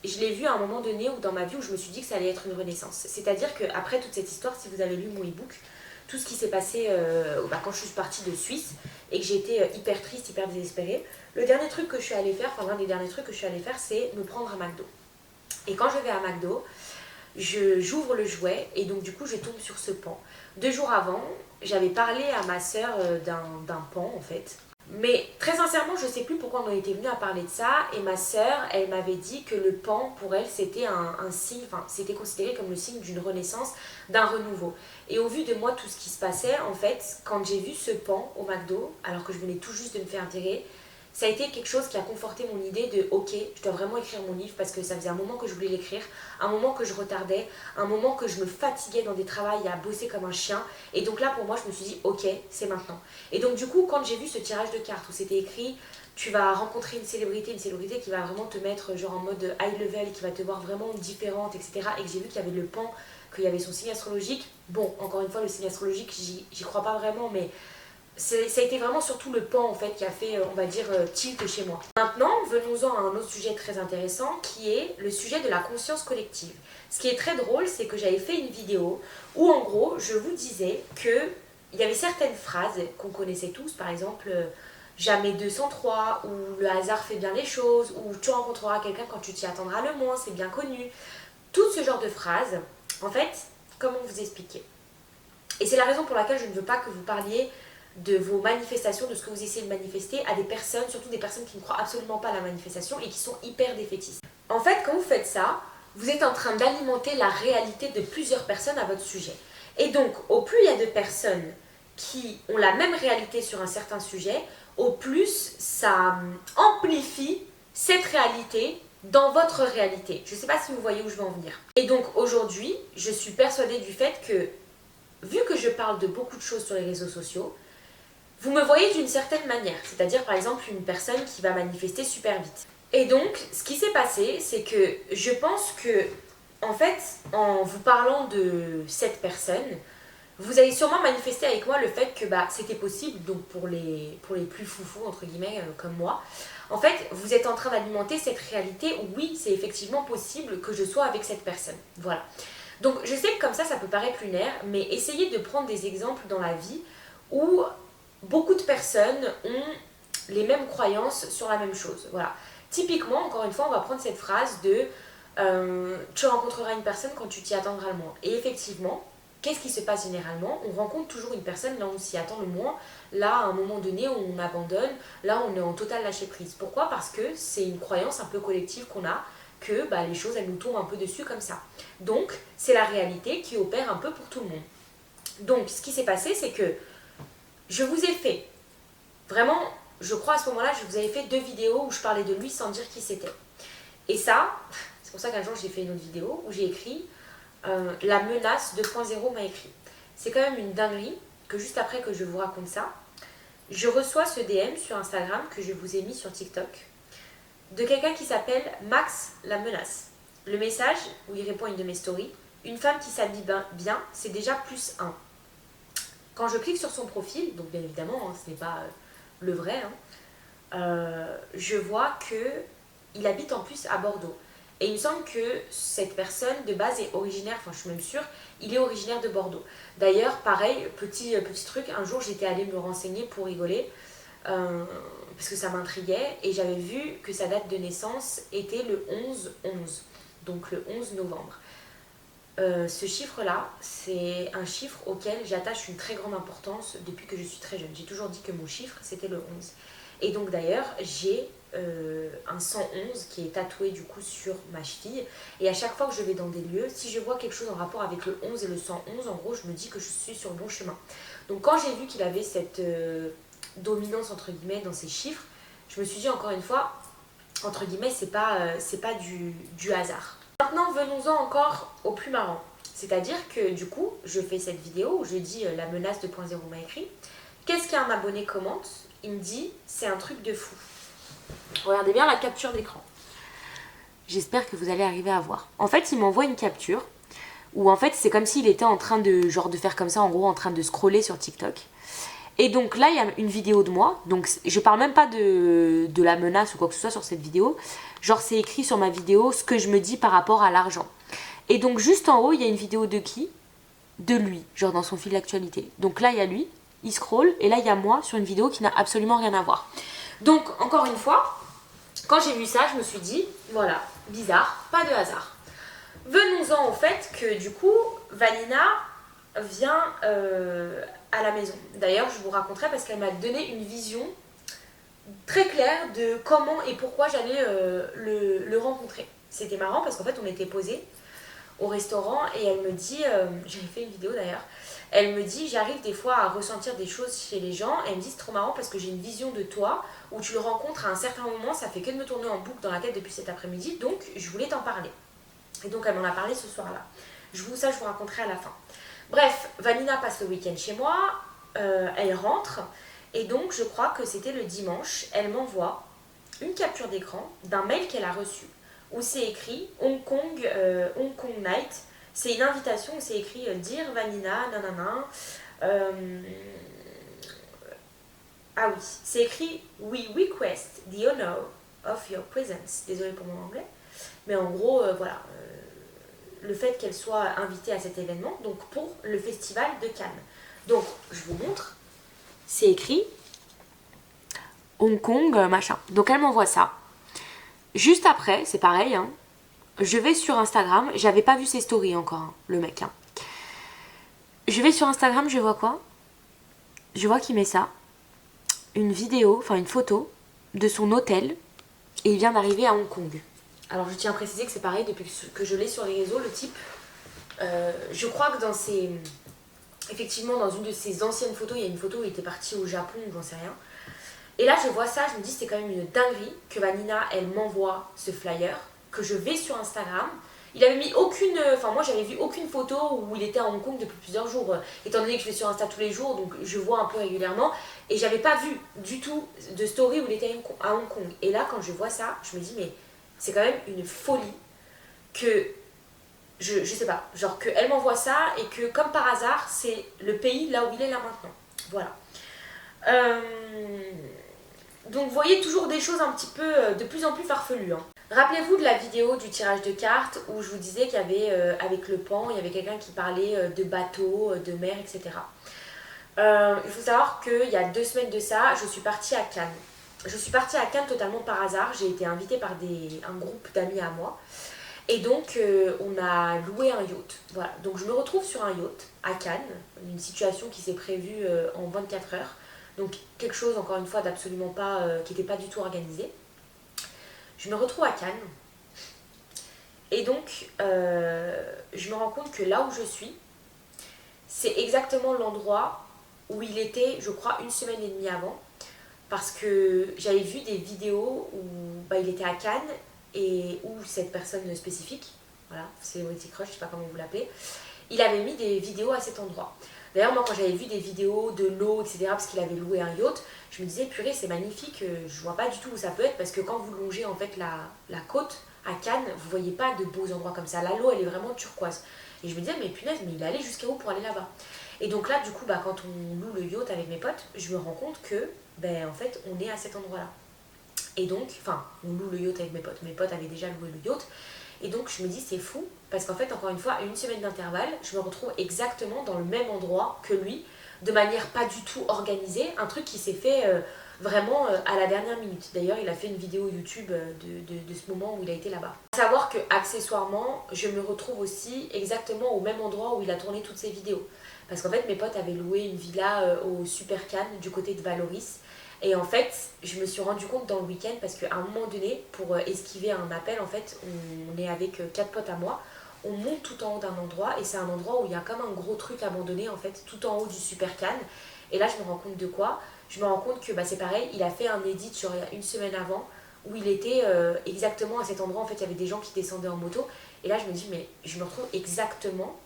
Speaker 1: je l'ai vu à un moment donné où dans ma vie où je me suis dit que ça allait être une renaissance. C'est-à-dire qu'après toute cette histoire, si vous avez lu mon e-book, tout ce qui s'est passé quand je suis partie de Suisse et que j'étais hyper triste, hyper désespérée, le dernier truc que je suis allée faire, l'un des derniers trucs que je suis allée faire, c'est me prendre un McDo. Et quand je vais à McDo, j'ouvre le jouet et donc du coup je tombe sur ce pan. 2 jours avant, j'avais parlé à ma sœur d'un pan en fait. Mais très sincèrement, je sais plus pourquoi on en était venu à parler de ça. Et ma sœur, elle m'avait dit que le pan, pour elle, c'était un signe, enfin, c'était considéré comme le signe d'une renaissance, d'un renouveau. Et au vu de moi, tout ce qui se passait, en fait, quand j'ai vu ce pan au McDo, alors que je venais tout juste de me faire virer, ça a été quelque chose qui a conforté mon idée de ok, je dois vraiment écrire mon livre parce que ça faisait un moment que je voulais l'écrire, un moment que je retardais, un moment que je me fatiguais dans des travails à bosser comme un chien. Et donc là pour moi je me suis dit ok, c'est maintenant. Et donc du coup quand j'ai vu ce tirage de cartes où c'était écrit tu vas rencontrer une célébrité qui va vraiment te mettre genre en mode high level, qui va te voir vraiment différente, etc. Et que j'ai vu qu'il y avait le pan, qu'il y avait son signe astrologique. Bon, encore une fois le signe astrologique j'y crois pas vraiment mais ça a été vraiment surtout le pan en fait qui a fait, on va dire, tilt chez moi. Maintenant, venons-en à un autre sujet très intéressant qui est le sujet de la conscience collective. Ce qui est très drôle, c'est que j'avais fait une vidéo où en gros, je vous disais qu'il y avait certaines phrases qu'on connaissait tous, par exemple, jamais 203, ou le hasard fait bien les choses, ou tu rencontreras quelqu'un quand tu t'y attendras le moins, c'est bien connu. Tout ce genre de phrases, en fait, comment vous expliquer? Et c'est la raison pour laquelle je ne veux pas que vous parliez de vos manifestations, de ce que vous essayez de manifester à des personnes, surtout des personnes qui ne croient absolument pas à la manifestation et qui sont hyper défaitistes. En fait, quand vous faites ça, vous êtes en train d'alimenter la réalité de plusieurs personnes à votre sujet. Et donc, au plus il y a de personnes qui ont la même réalité sur un certain sujet, au plus ça amplifie cette réalité dans votre réalité. Je ne sais pas si vous voyez où je veux en venir. Et donc aujourd'hui, je suis persuadée du fait que, vu que je parle de beaucoup de choses sur les réseaux sociaux, vous me voyez d'une certaine manière, c'est-à-dire par exemple une personne qui va manifester super vite. Et donc, ce qui s'est passé, c'est que je pense que, en fait, en vous parlant de cette personne, vous avez sûrement manifesté avec moi le fait que c'était possible, donc pour les plus foufous, entre guillemets, comme moi. En fait, vous êtes en train d'alimenter cette réalité où oui, c'est effectivement possible que je sois avec cette personne. Voilà. Donc, je sais que comme ça peut paraître lunaire, mais essayez de prendre des exemples dans la vie où beaucoup de personnes ont les mêmes croyances sur la même chose. Voilà. Typiquement, encore une fois, on va prendre cette phrase de tu rencontreras une personne quand tu t'y attendras le moins. Et effectivement, qu'est-ce qui se passe généralement? On rencontre toujours une personne là où on s'y attend le moins, là à un moment donné où on abandonne, là où on est en total lâcher prise. Pourquoi? Parce que c'est une croyance un peu collective qu'on a, que les choses elles nous tombent un peu dessus comme ça. Donc c'est la réalité qui opère un peu pour tout le monde. Donc ce qui s'est passé, c'est que je vous ai fait, vraiment, je crois à ce moment-là, je vous avais fait 2 vidéos où je parlais de lui sans dire qui c'était. Et ça, c'est pour ça qu'un jour j'ai fait une autre vidéo où j'ai écrit la menace 2.0 m'a écrit. C'est quand même une dinguerie que juste après que je vous raconte ça, je reçois ce DM sur Instagram que je vous ai mis sur TikTok de quelqu'un qui s'appelle Max la menace. Le message où il répond à une de mes stories, une femme qui s'habille bien, c'est déjà +1. Quand je clique sur son profil, donc bien évidemment, ce n'est pas le vrai, je vois qu'il habite en plus à Bordeaux. Et il me semble que cette personne de base est originaire, enfin je suis même sûre, il est originaire de Bordeaux. D'ailleurs, pareil, petit truc, un jour j'étais allée me renseigner pour rigoler, parce que ça m'intriguait, et j'avais vu que sa date de naissance était le 11-11, donc le 11 novembre. Ce chiffre-là, c'est un chiffre auquel j'attache une très grande importance depuis que je suis très jeune. J'ai toujours dit que mon chiffre, c'était le 11. Et donc d'ailleurs, j'ai un 111 qui est tatoué du coup sur ma cheville. Et à chaque fois que je vais dans des lieux, si je vois quelque chose en rapport avec le 11 et le 111, en gros, je me dis que je suis sur le bon chemin. Donc quand j'ai vu qu'il avait cette dominance, entre guillemets, dans ses chiffres, je me suis dit encore une fois, entre guillemets, c'est pas du hasard. Maintenant, venons-en encore au plus marrant. C'est-à-dire que du coup, je fais cette vidéo où je dis la menace 2.0 m'a écrit. Qu'est-ce qu'un abonné commente? Il me dit, c'est un truc de fou. Regardez bien la capture d'écran. J'espère que vous allez arriver à voir. En fait, il m'envoie une capture où en fait, c'est comme s'il était en train de faire comme ça, en gros, en train de scroller sur TikTok. Et donc là, il y a une vidéo de moi. Donc je parle même pas de la menace ou quoi que ce soit sur cette vidéo. Genre, c'est écrit sur ma vidéo ce que je me dis par rapport à l'argent. Et donc juste en haut, il y a une vidéo de qui? De lui, genre dans son fil d'actualité. Donc là, il y a lui, il scrolle, et là, il y a moi sur une vidéo qui n'a absolument rien à voir. Donc, encore une fois, quand j'ai vu ça, je me suis dit, voilà, bizarre, pas de hasard. Venons-en au fait que du coup, Vanina vient à la maison. D'ailleurs, je vous raconterai parce qu'elle m'a donné une vision très claire de comment et pourquoi j'allais le rencontrer. C'était marrant parce qu'en fait, on était posés au restaurant et elle me dit, j'avais fait une vidéo d'ailleurs, elle me dit j'arrive des fois à ressentir des choses chez les gens et elle me dit c'est trop marrant parce que j'ai une vision de toi où tu le rencontres à un certain moment, ça fait que de me tourner en boucle dans la tête depuis cet après-midi, donc je voulais t'en parler. Et donc elle m'en a parlé ce soir-là. Je vous raconterai à la fin. Bref, Vanina passe le week-end chez moi, elle rentre et donc je crois que c'était le dimanche, elle m'envoie une capture d'écran d'un mail qu'elle a reçu où c'est écrit Hong Kong Night. C'est une invitation où c'est écrit Dear Vanina, nanana. Ah oui, c'est écrit We request the honor of your presence. Désolée pour mon anglais. Mais en gros, voilà. Le fait qu'elle soit invitée à cet événement, donc pour le festival de Cannes. Donc, je vous montre. C'est écrit Hong Kong, machin. Donc, elle m'envoie ça. Juste après, c'est pareil, hein, je vais sur Instagram, j'avais pas vu ses stories encore, hein, le mec. Hein. Je vais sur Instagram, je vois quoi? Je vois qu'il met ça, une vidéo, enfin une photo de son hôtel et il vient d'arriver à Hong Kong. Alors je tiens à préciser que c'est pareil, depuis que je l'ai sur les réseaux, le type, je crois que effectivement dans une de ses anciennes photos, il y a une photo où il était parti au Japon ou j'en sais rien. Et là, je vois ça, je me dis, c'est quand même une dinguerie que Vanina, elle m'envoie ce flyer, que je vais sur Instagram. Il avait mis aucune... Enfin, moi, j'avais vu aucune photo où il était à Hong Kong depuis plusieurs jours, étant donné que je vais sur Insta tous les jours, donc je vois un peu régulièrement. Et j'avais pas vu du tout de story où il était à Hong Kong. Et là, quand je vois ça, je me dis, mais c'est quand même une folie que... Je sais pas, genre qu'elle m'envoie ça et que, comme par hasard, c'est le pays là où il est là maintenant. Voilà. Donc vous voyez toujours des choses un petit peu de plus en plus farfelues. Hein. Rappelez-vous de la vidéo du tirage de cartes où je vous disais qu'il y avait avec le pan, il y avait quelqu'un qui parlait de bateaux, de mer, etc. Il faut savoir qu'il y a 2 semaines de ça, je suis partie à Cannes. Je suis partie à Cannes totalement par hasard, j'ai été invitée par un groupe d'amis à moi. Et donc on a loué un yacht. Voilà. Donc je me retrouve sur un yacht à Cannes, une situation qui s'est prévue en 24 heures. Donc quelque chose, encore une fois, d'absolument pas, qui n'était pas du tout organisé. Je me retrouve à Cannes. Et donc, je me rends compte que là où je suis, c'est exactement l'endroit où il était, je crois, 1 semaine et demie avant. Parce que j'avais vu des vidéos où il était à Cannes et où cette personne spécifique, voilà, Celebrity Crush, je sais pas comment vous l'appelez, il avait mis des vidéos à cet endroit. D'ailleurs, moi, quand j'avais vu des vidéos de l'eau, etc., parce qu'il avait loué un yacht, je me disais, purée, c'est magnifique, je vois pas du tout où ça peut être, parce que quand vous longez en fait la côte à Cannes, vous voyez pas de beaux endroits comme ça. Là, l'eau, elle est vraiment turquoise. Et je me disais, mais punaise, mais il allait jusqu'à où pour aller là-bas? Et donc là, du coup, quand on loue le yacht avec mes potes, je me rends compte que, en fait, on est à cet endroit-là. Et donc, enfin, on loue le yacht avec mes potes. Mes potes avaient déjà loué le yacht. Et donc je me dis c'est fou parce qu'en fait encore une fois à 1 semaine d'intervalle je me retrouve exactement dans le même endroit que lui de manière pas du tout organisée, un truc qui s'est fait vraiment à la dernière minute. D'ailleurs il a fait une vidéo YouTube de ce moment où il a été là-bas. À savoir que accessoirement je me retrouve aussi exactement au même endroit où il a tourné toutes ses vidéos parce qu'en fait mes potes avaient loué une villa au Super Cannes du côté de Valoris. Et en fait, je me suis rendu compte dans le week-end parce qu'à un moment donné, pour esquiver un appel, en fait, on est avec 4 potes à moi, on monte tout en haut d'un endroit et c'est un endroit où il y a comme un gros truc abandonné en fait, tout en haut du Super Cannes. Et là, je me rends compte de quoi? Je me rends compte que c'est pareil, il a fait un edit genre il y a 1 semaine avant où il était exactement à cet endroit, en fait, il y avait des gens qui descendaient en moto. Et là, je me dis, mais je me retrouve exactement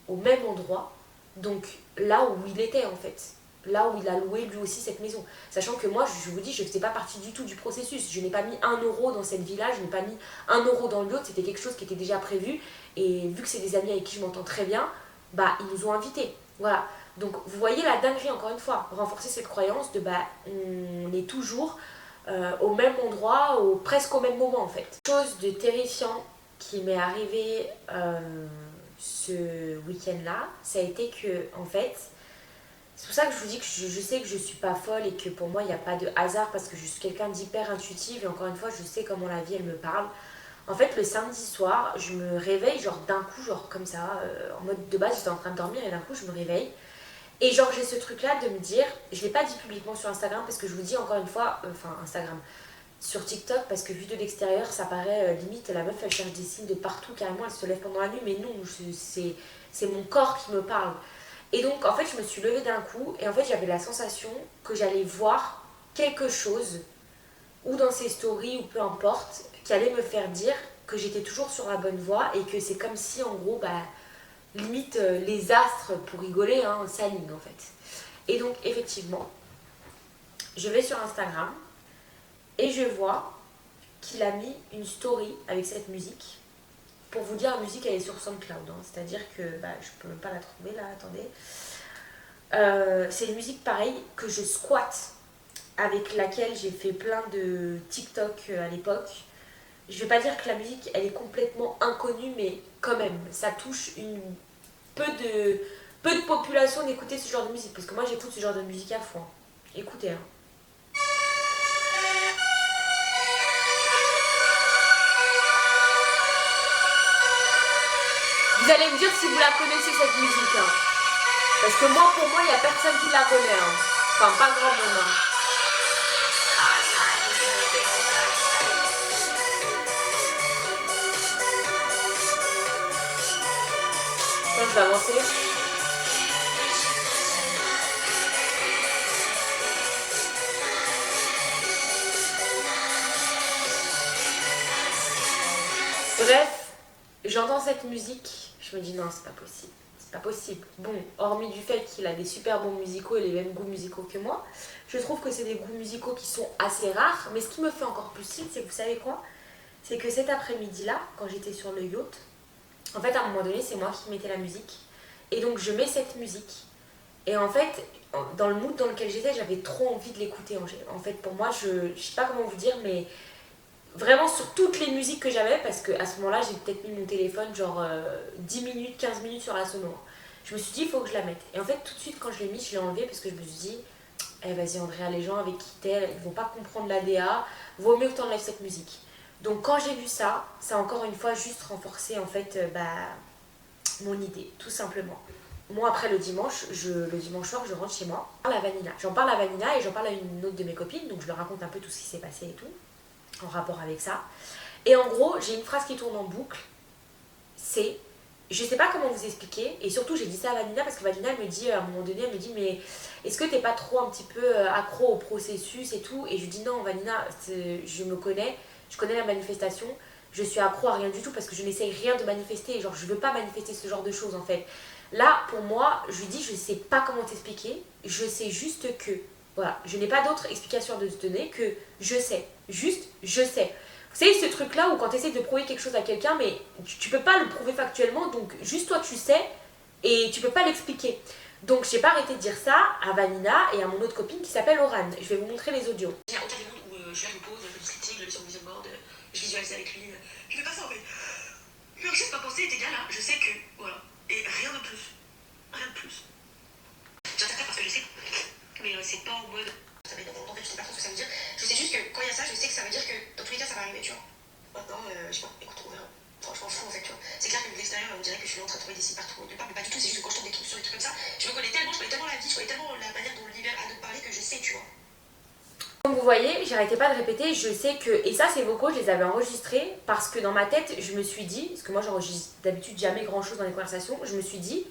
Speaker 1: au même endroit, donc là où il était en fait. Là où il a loué lui aussi cette maison. Sachant que moi, je vous dis, je ne faisais pas partie du tout du processus. Je n'ai pas mis 1 euro dans cette villa, je n'ai pas mis 1 euro dans le yacht, c'était quelque chose qui était déjà prévu. Et vu que c'est des amis avec qui je m'entends très bien, ils nous ont invités. Voilà. Donc vous voyez la dinguerie, encore une fois, renforcer cette croyance de on est toujours au même endroit, presque au même moment en fait. Chose de terrifiant qui m'est arrivé ce week-end-là, ça a été que, en fait, c'est pour ça que je vous dis que je sais que je suis pas folle et que pour moi il n'y a pas de hasard parce que je suis quelqu'un d'hyper intuitive et encore une fois je sais comment la vie elle me parle. En fait, le samedi soir, je me réveille, genre d'un coup, genre comme ça, en mode de base, j'étais en train de dormir et d'un coup, je me réveille. Et genre, j'ai ce truc-là de me dire, je l'ai pas dit publiquement sur Instagram parce que je vous dis encore une fois, enfin Instagram, sur TikTok, parce que vu de l'extérieur, ça paraît limite, la meuf, elle cherche des signes de partout, carrément, elle se lève pendant la nuit, mais non, c'est mon corps qui me parle. Et donc, en fait, je me suis levée d'un coup et en fait, j'avais la sensation que j'allais voir quelque chose, ou dans ses stories, ou peu importe, qui allait me faire dire que j'étais toujours sur la bonne voie et que c'est comme si, en gros, bah, limite, les astres, pour rigoler, hein, s'alignent en fait. Et donc, effectivement, je vais sur Instagram et je vois qu'il a mis une story avec cette musique. Pour vous dire, la musique, elle est sur SoundCloud, hein, c'est-à-dire que bah, je peux même pas la trouver là, attendez. C'est une musique pareille que je squatte, avec laquelle j'ai fait plein de TikTok à l'époque. Je vais pas dire que la musique elle est complètement inconnue, mais quand même, ça touche peu de population d'écouter ce genre de musique, parce que moi j'écoute ce genre de musique à fond. Écoutez, hein. Vous allez me dire si vous la connaissez cette musique, hein. Parce que moi, pour moi, il n'y a personne qui la connaît, hein. Enfin, pas grand monde, hein. Quand je vais avancer. Bref, j'entends cette musique, je me dis non, c'est pas possible. C'est pas possible. Bon, hormis du fait qu'il a des super bons musicaux et les mêmes goûts musicaux que moi, je trouve que c'est des goûts musicaux qui sont assez rares. Mais ce qui me fait encore plus tilt, c'est que vous savez quoi? C'est que cet après-midi-là, quand j'étais sur le yacht, en fait, à un moment donné, c'est moi qui mettais la musique. Et donc, je mets cette musique. Et en fait, dans le mood dans lequel j'étais, j'avais trop envie de l'écouter. En fait, pour moi, je sais pas comment vous dire, mais vraiment sur toutes les musiques que j'avais, parce qu'à ce moment-là, j'ai peut-être mis mon téléphone genre 10 minutes, 15 minutes sur la sonore. Je me suis dit, il faut que je la mette. Et en fait, tout de suite, quand je l'ai mis, je l'ai enlevé parce que je me suis dit, eh vas-y, Andrea, les gens avec qui t'es, ils vont pas comprendre l'ADA, vaut mieux que t'enlèves cette musique. Donc, quand j'ai vu ça, ça a encore une fois juste renforcé en fait mon idée, tout simplement. Moi, après le dimanche soir, je rentre chez moi. La Vanilla. J'en parle à Vanilla et j'en parle à une autre de mes copines, donc je leur raconte un peu tout ce qui s'est passé et tout, en rapport avec ça. Et en gros, j'ai une phrase qui tourne en boucle, c'est, je sais pas comment vous expliquer, et surtout j'ai dit ça à Vanilla parce que Vanilla elle me dit, à un moment donné, elle me dit, mais est-ce que t'es pas trop un petit peu accro au processus et tout? Et je lui dis non, Vanilla, je me connais, je connais la manifestation, je suis accro à rien du tout parce que je n'essaye rien de manifester, genre je veux pas manifester ce genre de choses en fait. Là, pour moi, je lui dis, je sais pas comment t'expliquer, je sais juste que, voilà, je n'ai pas d'autre explication de te donner que je sais, juste je sais. Vous savez, ce truc-là où quand tu essaies de prouver quelque chose à quelqu'un, mais tu peux pas le prouver factuellement, donc juste toi tu sais et tu peux pas l'expliquer. Donc j'ai pas arrêté de dire ça à Vanina et à mon autre copine qui s'appelle Oran. Je vais vous montrer les audios. Il n'y a aucun des mondes où je suis là, je me pose, je discute, je lis sur mon vision board, je visualise avec lui. Je fais pas ça en fait. Genre juste ma pensée est égale, hein. Je sais que, voilà. Et rien de plus. Rien de plus. J'interprète parce que je sais, mais c'est pas en mode. Ça met dans mon temps, je sais pas trop ce que ça veut dire. Je sais juste que quand il y a ça, je sais que ça veut dire que dans tous les cas ça va arriver, tu vois. Maintenant, je sais pas, écoute, on verra. Franchement, fou en fait, tu vois. C'est clair que de l'extérieur, on dirait que je suis là en train de trouver des signes partout, de part, mais pas du tout, c'est juste que quand je tombe des trucs sur des trucs comme ça, je me connais tellement, je connais tellement la vie, je connais tellement la manière dont l'univers a de parler que je sais, tu vois. Comme vous voyez, j'arrêtais pas de répéter, je sais que, et ça ces vocaux, je les avais enregistrés parce que dans ma tête, je me suis dit, parce que moi j'enregistre d'habitude jamais grand chose dans les conversations, je me suis dit,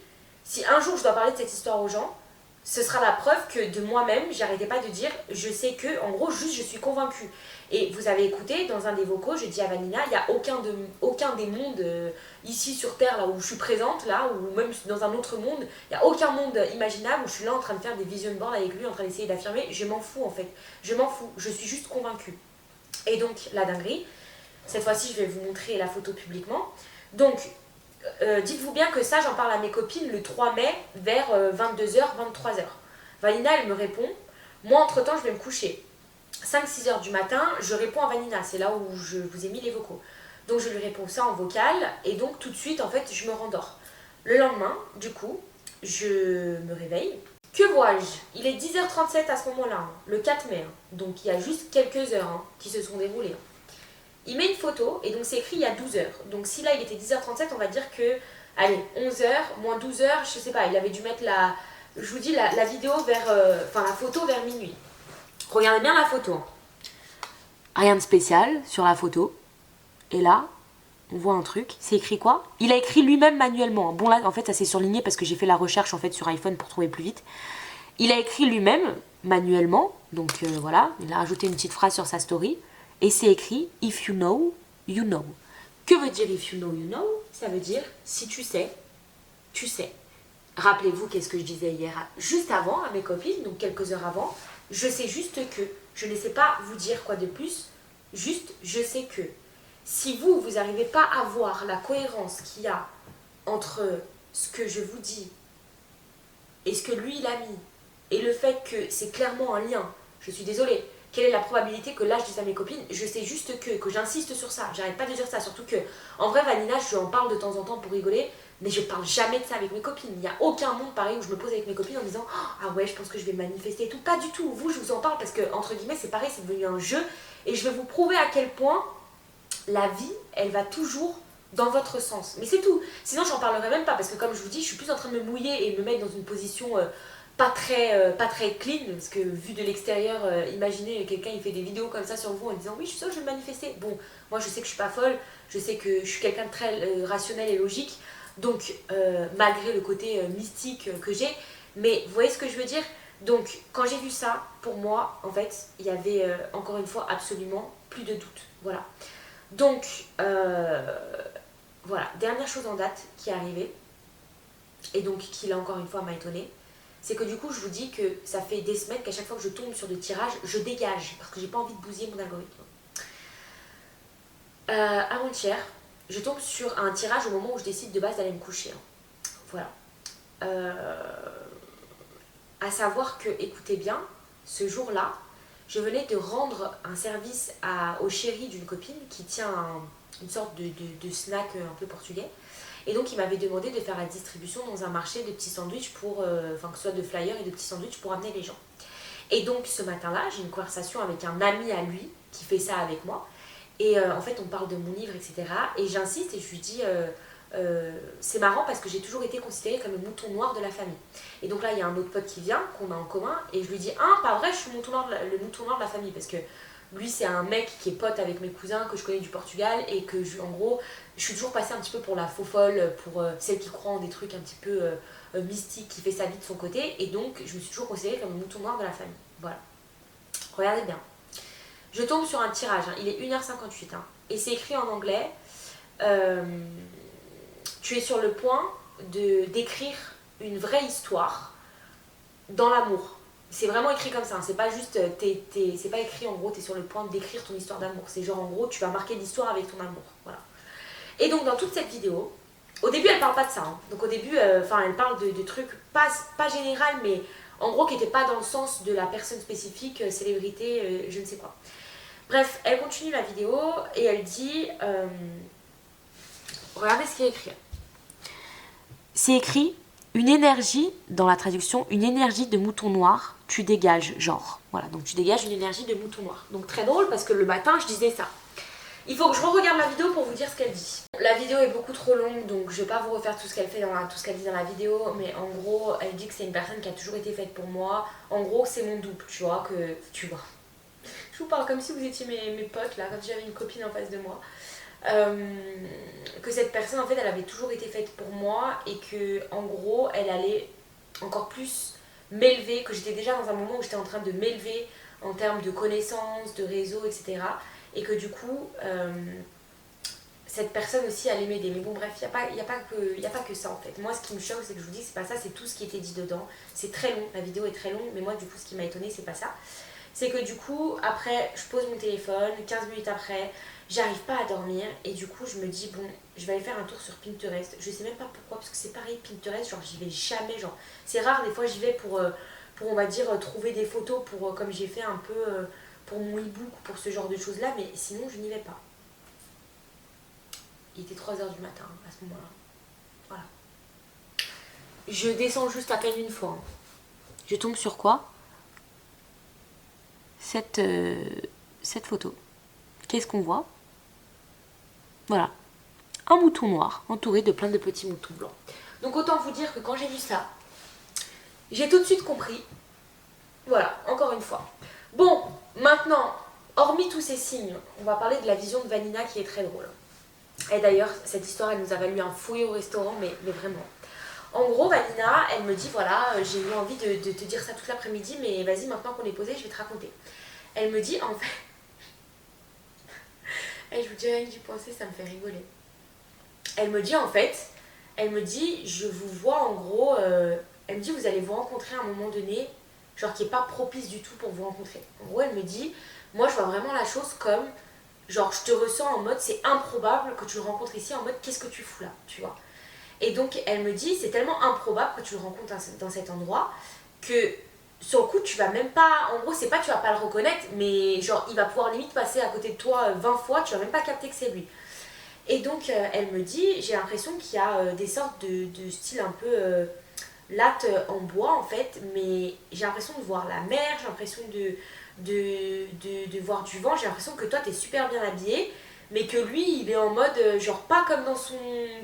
Speaker 1: si un jour je dois parler de cette histoire aux gens, ce sera la preuve que de moi-même, j'arrêtais pas de dire, je sais que, en gros, juste je suis convaincue. Et vous avez écouté, dans un des vocaux, je dis à Vanina, il n'y a aucun des mondes ici sur Terre, là où je suis présente, là, ou même dans un autre monde, il n'y a aucun monde imaginable où je suis là en train de faire des vision boards avec lui, en train d'essayer d'affirmer, je m'en fous en fait, je m'en fous, je suis juste convaincue. Et donc, la dinguerie, cette fois-ci, je vais vous montrer la photo publiquement. Donc, dites-vous bien que ça, j'en parle à mes copines le 3 mai vers 22h, 23h. Vanina, elle me répond. Moi, entre-temps, je vais me coucher. 5-6 heures du matin, je réponds à Vanina. C'est là où je vous ai mis les vocaux. Donc, je lui réponds ça en vocal. Et donc, tout de suite, en fait, je me rendors. Le lendemain, du coup, je me réveille. Que vois-je? Il est 10h37 à ce moment-là, hein, le 4 mai. Hein. Donc, il y a juste quelques heures qui se sont déroulées. il met une photo et donc c'est écrit il y a 12 heures. Donc si là il était 10h37, on va dire que, allez, 11h, moins 12h, je sais pas, il avait dû mettre je vous dis la vidéo vers, enfin la photo vers minuit. Regardez bien la photo. Rien de spécial sur la photo. Et là, on voit un truc. C'est écrit quoi? Il a écrit lui-même manuellement. Bon là, en fait, ça s'est surligné parce que j'ai fait la recherche en fait sur iPhone pour trouver plus vite. Il a écrit lui-même manuellement. Donc voilà, il a rajouté une petite phrase sur sa story. Et c'est écrit « If you know, you know ». Que veut dire « If you know, you know » Ça veut dire « Si tu sais, tu sais ». Rappelez-vous qu'est-ce que je disais hier, juste avant, à mes copines, donc quelques heures avant. Je sais juste que, je ne sais pas vous dire quoi de plus, juste je sais que. Si vous n'arrivez pas à voir la cohérence qu'il y a entre ce que je vous dis et ce que lui il a mis, et le fait que c'est clairement un lien, je suis désolée, quelle est la probabilité que là je dise à mes copines, je sais juste que j'insiste sur ça, j'arrête pas de dire ça, surtout que, en vrai Vanina, je en parle de temps en temps pour rigoler, mais je parle jamais de ça avec mes copines. Il n'y a aucun monde pareil où je me pose avec mes copines en disant ah ouais, je pense que je vais manifester et tout. Pas du tout. Vous, je vous en parle parce que, entre guillemets, c'est pareil, c'est devenu un jeu. Et je vais vous prouver à quel point la vie, elle va toujours dans votre sens. Mais c'est tout. Sinon, j'en parlerai même pas parce que, comme je vous dis, je suis plus en train de me mouiller et me mettre dans une position pas très clean. Parce que, vu de l'extérieur, imaginez quelqu'un, il fait des vidéos comme ça sur vous en disant oui, je suis sûre que je vais manifester. Bon, moi, je sais que je suis pas folle. Je sais que je suis quelqu'un de très rationnel et logique. Donc, malgré le côté mystique que j'ai, mais vous voyez ce que je veux dire? Donc, quand j'ai vu ça, pour moi, en fait, il y avait encore une fois absolument plus de doute. Voilà. Donc, voilà, dernière chose en date qui est arrivée, et donc qui là encore une fois m'a étonnée, c'est que du coup, je vous dis que ça fait des semaines qu'à chaque fois que je tombe sur des tirages, je dégage, parce que j'ai pas envie de bousiller mon algorithme. Avant-hier, je tombe sur un tirage au moment où je décide de base d'aller me coucher. Voilà. À savoir que, écoutez bien, ce jour-là, je venais de rendre un service au chéri d'une copine qui tient une sorte de snack un peu portugais. Et donc, il m'avait demandé de faire la distribution dans un marché de petits sandwichs enfin que ce soit de flyers et de petits sandwichs pour amener les gens. Et donc, ce matin-là, j'ai une conversation avec un ami à lui qui fait ça avec moi. Et en fait, on parle de mon livre, etc. Et j'insiste et je lui dis, c'est marrant parce que j'ai toujours été considérée comme le mouton noir de la famille. Et donc là, il y a un autre pote qui vient, qu'on a en commun, et je lui dis, ah, pas vrai, je suis le mouton noir de la famille. Parce que lui, c'est un mec qui est pote avec mes cousins, que je connais du Portugal, et que, en gros, je suis toujours passée un petit peu pour la faux folle, pour celle qui croit en des trucs un petit peu mystiques, qui fait sa vie de son côté. Et donc, je me suis toujours considérée comme le mouton noir de la famille. Voilà. Regardez bien. Je tombe sur un tirage, hein, il est 1h58, hein, et c'est écrit en anglais. Tu es sur le point d'écrire une vraie histoire dans l'amour. C'est vraiment écrit comme ça, hein, c'est pas juste, c'est pas écrit en gros, tu es sur le point d'écrire ton histoire d'amour. C'est genre en gros, tu vas marquer l'histoire avec ton amour. Voilà. Et donc dans toute cette vidéo, au début elle parle pas de ça, hein. Donc au début, elle parle de trucs pas général, mais en gros qui n'étaient pas dans le sens de la personne spécifique, célébrité, je ne sais quoi. Bref, elle continue la vidéo et elle dit, regardez ce qui est écrit. C'est écrit une énergie, dans la traduction, une énergie de mouton noir, tu dégages, genre. Voilà, donc tu dégages une énergie de mouton noir. Donc très drôle parce que le matin, je disais ça. Il faut que je re-regarde la vidéo pour vous dire ce qu'elle dit. La vidéo est beaucoup trop longue, donc je vais pas vous refaire tout ce qu'elle fait tout ce qu'elle dit dans la vidéo, mais en gros, elle dit que c'est une personne qui a toujours été faite pour moi. En gros, c'est mon double, tu vois, tu vois. Je vous parle comme si vous étiez mes potes, là, comme si j'avais une copine en face de moi. Que cette personne en fait elle avait toujours été faite pour moi et que en gros elle allait encore plus m'élever, que j'étais déjà dans un moment où j'étais en train de m'élever en termes de connaissances, de réseau, etc. Et que du coup cette personne aussi allait m'aider. Mais bon bref, il n'y a pas que ça en fait. Moi ce qui me choque c'est que je vous dis c'est pas ça, c'est tout ce qui était dit dedans. C'est très long, la vidéo est très longue, mais moi du coup ce qui m'a étonnée c'est pas ça. C'est que du coup après je pose mon téléphone, 15 minutes après j'arrive pas à dormir et du coup je me dis bon je vais aller faire un tour sur Pinterest. Je sais même pas pourquoi parce que c'est pareil Pinterest, genre j'y vais jamais, genre c'est rare, des fois j'y vais pour on va dire trouver des photos pour comme j'ai fait un peu pour mon e-book ou pour ce genre de choses là, mais sinon je n'y vais pas. Il était 3h du matin à ce moment là. Voilà. Je descends juste à peine une fois. Je tombe sur quoi? Cette photo. Qu'est-ce qu'on voit? Voilà, un mouton noir entouré de plein de petits moutons blancs. Donc autant vous dire que quand j'ai vu ça, j'ai tout de suite compris. Voilà, encore une fois. Bon, maintenant, hormis tous ces signes, on va parler de la vision de Vanina qui est très drôle. Et d'ailleurs, cette histoire, elle nous a valu un fouet au restaurant, mais vraiment. En gros, Vanina, elle me dit, voilà, j'ai eu envie de te dire ça toute l'après-midi, mais vas-y, maintenant qu'on est posé, je vais te raconter. Elle me dit, en fait... Et je vous dis rien que d'y penser, ça me fait rigoler. Elle me dit, en fait, elle me dit, je vous vois, en gros... elle me dit, vous allez vous rencontrer à un moment donné, genre qui n'est pas propice du tout pour vous rencontrer. En gros, elle me dit, moi, je vois vraiment la chose comme... Genre, je te ressens en mode, c'est improbable que tu le rencontres ici, en mode, qu'est-ce que tu fous là, tu vois. Et donc, elle me dit, c'est tellement improbable que tu le rencontres dans cet endroit que, sur le coup, tu vas même pas... En gros, c'est pas que tu vas pas le reconnaître, mais genre, il va pouvoir limite passer à côté de toi 20 fois, tu vas même pas capter que c'est lui. Et donc, elle me dit, j'ai l'impression qu'il y a des sortes de styles un peu lattes en bois, en fait, mais j'ai l'impression de voir la mer, j'ai l'impression de voir du vent, j'ai l'impression que toi, t'es super bien habillé, mais que lui, il est en mode, genre, pas comme dans son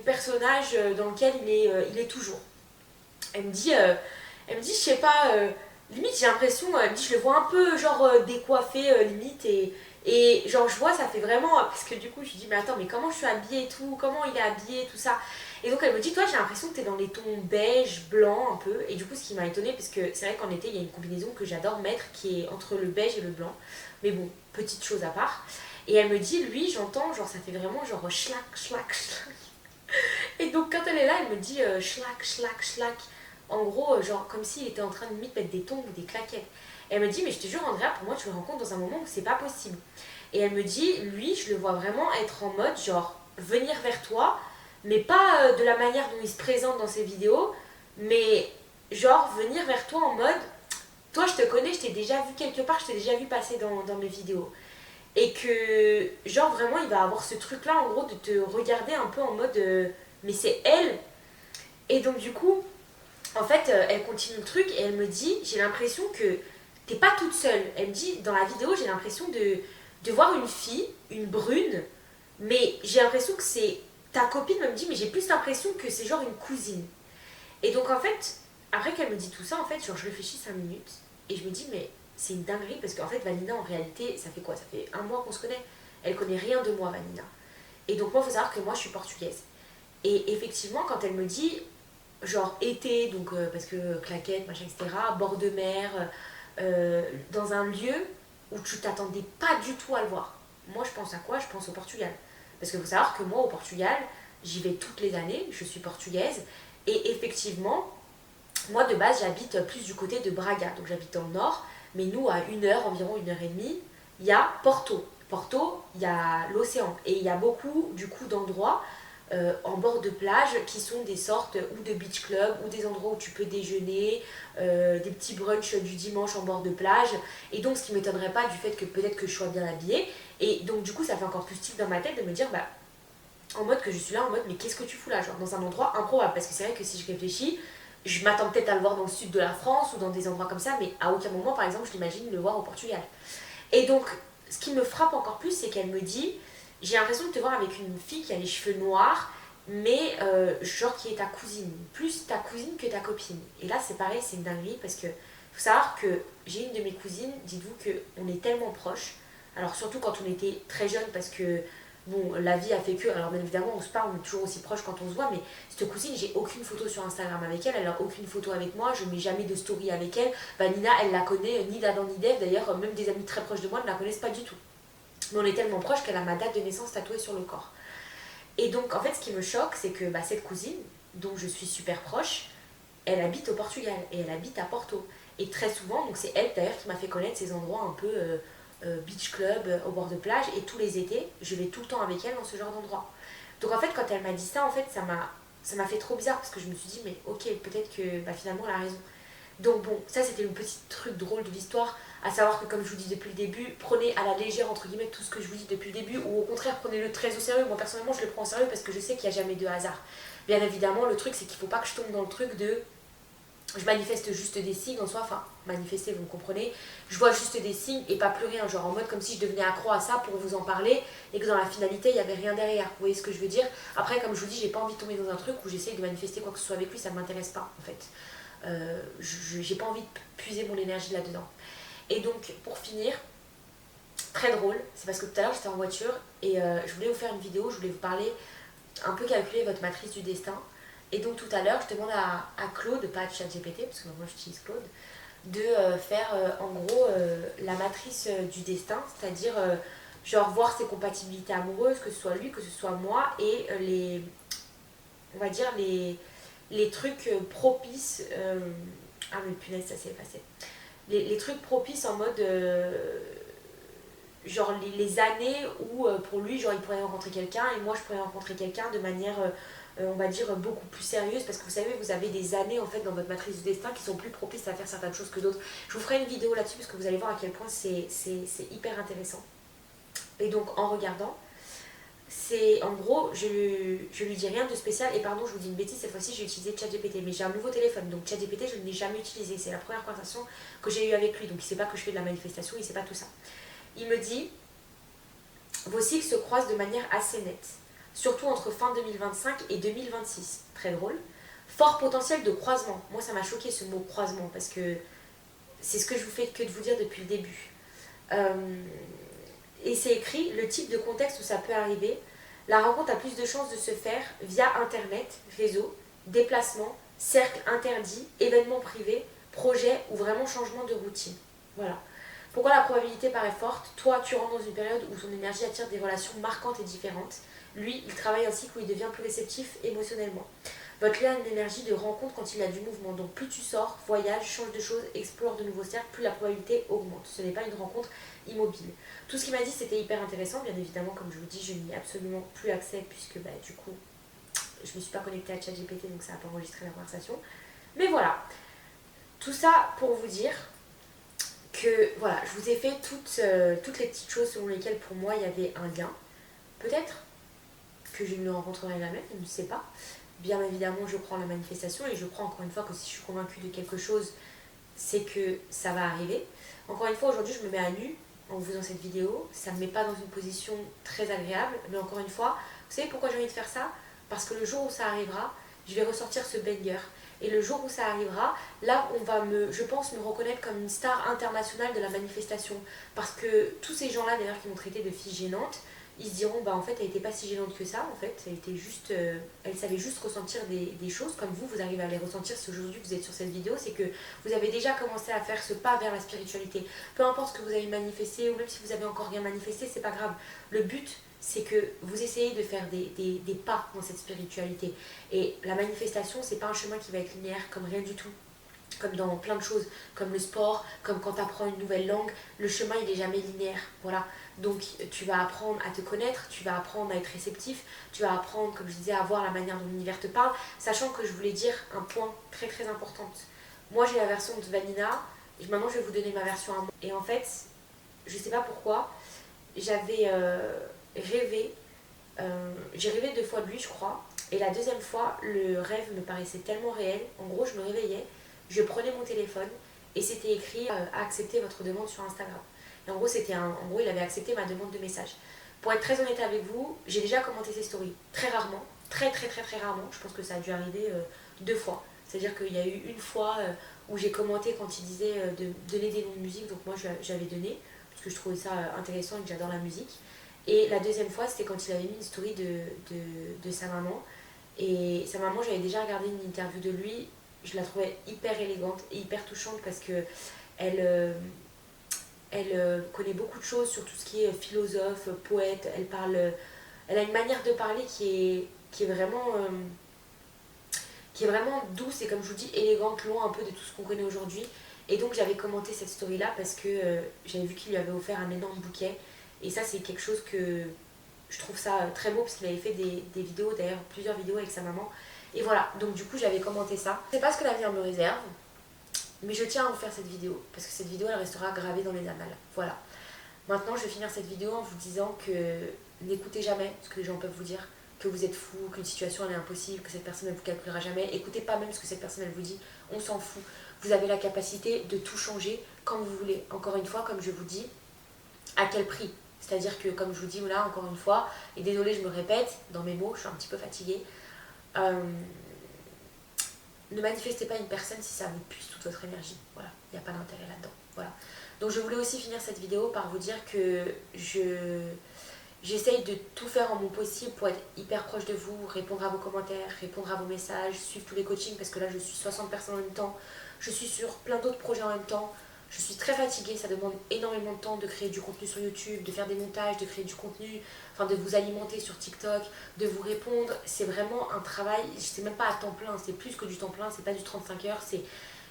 Speaker 1: personnage dans lequel il est toujours. Elle me dit, je sais pas, limite, j'ai l'impression, elle me dit, je le vois un peu, genre, décoiffé, limite, et genre, je vois, ça fait vraiment, parce que du coup, je lui dis, mais attends, mais comment je suis habillée et tout, comment il est habillé, tout ça. Et donc, elle me dit, toi, j'ai l'impression que t'es dans les tons beige, blanc, un peu, et du coup, ce qui m'a étonnée, parce que c'est vrai qu'en été, il y a une combinaison que j'adore mettre, qui est entre le beige et le blanc, mais bon, petite chose à part. Et elle me dit, lui, j'entends, genre, ça fait vraiment genre schlack, schlack, schlack. Et donc, quand elle est là, elle me dit schlack, schlack, schlack. En gros, genre, comme s'il était en train de limite mettre des tongs ou des claquettes. Et elle me dit, mais je te jure, Andrea, pour moi, tu le rencontres dans un moment où c'est pas possible. Et elle me dit, lui, je le vois vraiment être en mode, genre, venir vers toi, mais pas de la manière dont il se présente dans ses vidéos, mais genre, venir vers toi en mode, toi, je te connais, je t'ai déjà vu quelque part, je t'ai déjà vu passer dans mes vidéos. Et que, genre, vraiment, il va avoir ce truc-là, en gros, de te regarder un peu en mode mais c'est elle. Et donc, du coup, en fait, elle continue le truc et elle me dit, j'ai l'impression que t'es pas toute seule. Elle me dit, dans la vidéo, j'ai l'impression de voir une fille, une brune, mais j'ai l'impression que c'est ta copine. Elle me dit, mais j'ai plus l'impression que c'est genre une cousine. Et donc, en fait, après qu'elle me dit tout ça, en fait, genre, je réfléchis 5 minutes et je me dis, mais c'est une dinguerie parce qu'en fait, Vanina, en réalité, ça fait quoi? Ça fait un mois qu'on se connaît. Elle connaît rien de moi, Vanina. Et donc, moi, il faut savoir que moi, je suis portugaise. Et effectivement, quand elle me dit, genre été, donc parce que claquette, machin, etc., bord de mer, dans un lieu où tu t'attendais pas du tout à le voir. Moi, je pense à quoi? Je pense au Portugal. Parce qu'il faut savoir que moi, au Portugal, j'y vais toutes les années, je suis portugaise, et effectivement, moi, de base, j'habite plus du côté de Braga, donc j'habite dans le nord, mais nous, à 1 heure, environ 1 heure et demie, il y a Porto. Porto, il y a l'océan, et il y a beaucoup, du coup, d'endroits en bord de plage qui sont des sortes ou de beach club ou des endroits où tu peux déjeuner, des petits brunchs du dimanche en bord de plage. Et donc, ce qui m'étonnerait pas du fait que peut-être que je sois bien habillée. Et donc, du coup, ça fait encore plus style dans ma tête de me dire, bah, en mode que je suis là, en mode, mais qu'est-ce que tu fous là, genre dans un endroit improbable. Parce que c'est vrai que si je réfléchis, je m'attends peut-être à le voir dans le sud de la France ou dans des endroits comme ça, mais à aucun moment, par exemple, je l'imagine le voir au Portugal. Et donc, ce qui me frappe encore plus, c'est qu'elle me dit, j'ai l'impression de te voir avec une fille qui a les cheveux noirs, mais genre qui est ta cousine, plus ta cousine que ta copine. Et là, c'est pareil, c'est une dinguerie parce que faut savoir que j'ai une de mes cousines, dites-vous qu'on est tellement proches, alors surtout quand on était très jeunes parce que bon, la vie a fait que, alors bien évidemment on se parle, on est toujours aussi proches quand on se voit, mais cette cousine, j'ai aucune photo sur Instagram avec elle, elle a aucune photo avec moi, je mets jamais de story avec elle. Vanina, elle la connaît ni d'Adam ni d'Ève, d'ailleurs même des amis très proches de moi ne la connaissent pas du tout. Mais on est tellement proches qu'elle a ma date de naissance tatouée sur le corps. Et donc en fait ce qui me choque, c'est que cette cousine, dont je suis super proche, elle habite au Portugal et elle habite à Porto. Et très souvent, donc c'est elle d'ailleurs qui m'a fait connaître ces endroits un peu beach club, au bord de plage, et tous les étés, je vais tout le temps avec elle dans ce genre d'endroit. Donc en fait quand elle m'a dit ça, en fait ça m'a fait trop bizarre parce que je me suis dit mais ok, peut-être que finalement elle a raison. Donc bon, ça c'était une petite truc drôle de l'histoire, à savoir que comme je vous dis depuis le début, prenez à la légère entre guillemets tout ce que je vous dis depuis le début, ou au contraire prenez-le très au sérieux. Moi personnellement je le prends au sérieux parce que je sais qu'il n'y a jamais de hasard. Bien évidemment le truc c'est qu'il ne faut pas que je tombe dans le truc de je manifeste juste des signes en soi, enfin manifester, vous me comprenez. Je vois juste des signes et pas plus rien, genre en mode comme si je devenais accro à ça pour vous en parler et que dans la finalité il n'y avait rien derrière, vous voyez ce que je veux dire. Après comme je vous dis, j'ai pas envie de tomber dans un truc où j'essaye de manifester quoi que ce soit avec lui, ça ne m'intéresse pas en fait. J'ai pas envie de puiser mon énergie là-dedans. Et donc pour finir, très drôle, c'est parce que tout à l'heure j'étais en voiture et je voulais vous faire une vidéo, je voulais vous parler, un peu calculer votre matrice du destin. Et donc tout à l'heure je demande à Claude, pas à ChatGPT parce que moi j'utilise Claude, de faire en gros la matrice du destin, c'est-à-dire genre voir ses compatibilités amoureuses, que ce soit lui, que ce soit moi, et on va dire les trucs propices, ah mais punaise ça s'est passé, les trucs propices en mode genre les années où pour lui genre il pourrait rencontrer quelqu'un et moi je pourrais rencontrer quelqu'un de manière on va dire beaucoup plus sérieuse, parce que vous savez vous avez des années en fait dans votre matrice du destin qui sont plus propices à faire certaines choses que d'autres. Je vous ferai une vidéo là-dessus parce que vous allez voir à quel point c'est hyper intéressant. Et donc en regardant, c'est en gros je lui dis rien de spécial, et pardon je vous dis une bêtise, cette fois-ci j'ai utilisé ChatGPT, mais j'ai un nouveau téléphone donc ChatGPT je ne l'ai jamais utilisé, c'est la première conversation que j'ai eue avec lui, donc il ne sait pas que je fais de la manifestation, il ne sait pas tout ça. Il me dit: vos cycles se croisent de manière assez nette, surtout entre fin 2025 et 2026. Très drôle. Fort potentiel de croisement. Moi, ça m'a choqué ce mot croisement parce que c'est ce que je vous fais que de vous dire depuis le début. Et c'est écrit le type de contexte où ça peut arriver. La rencontre a plus de chances de se faire via Internet, réseau, déplacement, cercle interdit, événement privé, projet ou vraiment changement de routine. Voilà. Pourquoi la probabilité paraît forte? Toi, tu rentres dans une période où ton énergie attire des relations marquantes et différentes. Lui, il travaille un cycle où il devient plus réceptif émotionnellement. Votre lien a une énergie de rencontre quand il y a du mouvement. Donc plus tu sors, voyages, changes de choses, explores de nouveaux cercles, plus la probabilité augmente. Ce n'est pas une rencontre immobile. Tout ce qu'il m'a dit, c'était hyper intéressant. Bien évidemment, comme je vous dis, je n'y ai absolument plus accès puisque du coup, je ne me suis pas connectée à ChatGPT, donc ça n'a pas enregistré la conversation. Mais voilà, tout ça pour vous dire que voilà, je vous ai fait toutes les petites choses selon lesquelles pour moi il y avait un lien. Peut-être que je ne le rencontrerai jamais, je ne sais pas. Bien évidemment, je crois en la manifestation et je crois encore une fois que si je suis convaincue de quelque chose, c'est que ça va arriver. Encore une fois, aujourd'hui, je me mets à nu en vous faisant cette vidéo. Ça ne me met pas dans une position très agréable, mais encore une fois, vous savez pourquoi j'ai envie de faire ça? Parce que le jour où ça arrivera, je vais ressortir ce banger. Et le jour où ça arrivera, là on va je pense me reconnaître comme une star internationale de la manifestation. Parce que tous ces gens-là d'ailleurs qui m'ont traité de fille gênante, ils se diront en fait elle n'était pas si gênante que ça, en fait elle était juste, elle savait juste ressentir des choses comme vous arrivez à les ressentir si aujourd'hui vous êtes sur cette vidéo, c'est que vous avez déjà commencé à faire ce pas vers la spiritualité. Peu importe ce que vous avez manifesté ou même si vous avez encore rien manifesté, c'est pas grave. Le but c'est que vous essayez de faire des pas dans cette spiritualité. Et la manifestation, c'est pas un chemin qui va être linéaire comme rien du tout. Comme dans plein de choses, comme le sport, comme quand tu apprends une nouvelle langue, le chemin il est jamais linéaire. Voilà. Donc tu vas apprendre à te connaître, tu vas apprendre à être réceptif, tu vas apprendre, comme je disais, à voir la manière dont l'univers te parle, sachant que je voulais dire un point très très important. Moi j'ai la version de Vanina, et maintenant je vais vous donner ma version à moi. Et en fait, je sais pas pourquoi, j'avais rêvé, j'ai rêvé 2 fois de lui je crois, et la deuxième fois le rêve me paraissait tellement réel. En gros je me réveillais, je prenais mon téléphone et c'était écrit accepter votre demande sur Instagram. Et en gros il avait accepté ma demande de message. Pour être très honnête avec vous, j'ai déjà commenté ses stories très rarement, très rarement. Je pense que ça a dû arriver 2 fois. C'est-à-dire qu'il y a eu une fois où j'ai commenté quand il disait de donner des noms de musique, donc moi j'avais donné parce que je trouvais ça intéressant et que j'adore la musique. Et la deuxième fois, c'était quand il avait mis une story de sa maman. Et sa maman, j'avais déjà regardé une interview de lui. Je la trouvais hyper élégante et hyper touchante parce que elle connaît beaucoup de choses sur tout ce qui est philosophe, poète. Elle a une manière de parler qui est vraiment douce et, comme je vous dis, élégante, loin un peu de tout ce qu'on connaît aujourd'hui. Et donc j'avais commenté cette story là parce que j'avais vu qu'il lui avait offert un énorme bouquet. Et ça c'est quelque chose que je trouve ça très beau parce qu'il avait fait des vidéos, d'ailleurs plusieurs vidéos avec sa maman. Et voilà, donc du coup j'avais commenté ça. Je sais pas ce que l'avenir me réserve, mais je tiens à vous faire cette vidéo parce que cette vidéo elle restera gravée dans les annales. Voilà. Maintenant je vais finir cette vidéo en vous disant que n'écoutez jamais ce que les gens peuvent vous dire, que vous êtes fou, qu'une situation elle est impossible, que cette personne elle vous calculera jamais. Écoutez pas même ce que cette personne elle vous dit, on s'en fout. vous avez la capacité de tout changer quand vous voulez. Encore une fois, comme je vous dis, à quel prix? C'est-à-dire que, comme je vous dis là, encore une fois, et désolée, je me répète dans mes mots, je suis un petit peu fatiguée, ne manifestez pas une personne si ça vous puise toute votre énergie. Voilà, il n'y a pas d'intérêt là-dedans. Voilà. Donc je voulais aussi finir cette vidéo par vous dire que j'essaye de tout faire en mon possible pour être hyper proche de vous, répondre à vos commentaires, répondre à vos messages, suivre tous les coachings parce que là je suis 60 personnes en même temps, je suis sur plein d'autres projets en même temps. Je suis très fatiguée, ça demande énormément de temps de créer du contenu sur YouTube, de faire des montages, de créer du contenu, enfin de vous alimenter sur TikTok, de vous répondre. C'est vraiment un travail, c'est même pas à temps plein, c'est plus que du temps plein, c'est pas du 35 heures,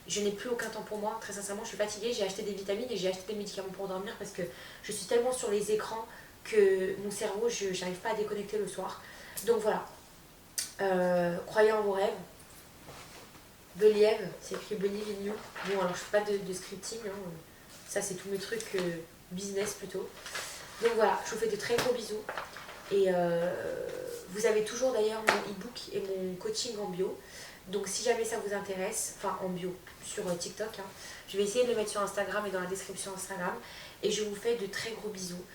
Speaker 1: je n'ai plus aucun temps pour moi, très sincèrement je suis fatiguée, j'ai acheté des vitamines et j'ai acheté des médicaments pour dormir parce que je suis tellement sur les écrans que mon cerveau, je n'arrive pas à déconnecter le soir. Donc voilà, croyez en vos rêves. Believe, c'est écrit Believe in you. Bon, alors je fais pas de scripting, hein. Ça c'est tous mes trucs business plutôt. Donc voilà, je vous fais de très gros bisous. Et vous avez toujours d'ailleurs mon e-book et mon coaching en bio. Donc si jamais ça vous intéresse, enfin en bio sur TikTok, hein, je vais essayer de le mettre sur Instagram et dans la description Instagram. Et je vous fais de très gros bisous.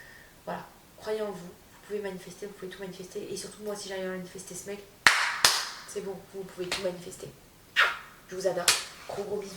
Speaker 1: Voilà, croyez en vous, vous pouvez manifester, vous pouvez tout manifester. Et surtout moi si j'arrive à manifester ce mec, c'est bon, vous pouvez tout manifester. Je vous adore. Gros bisous.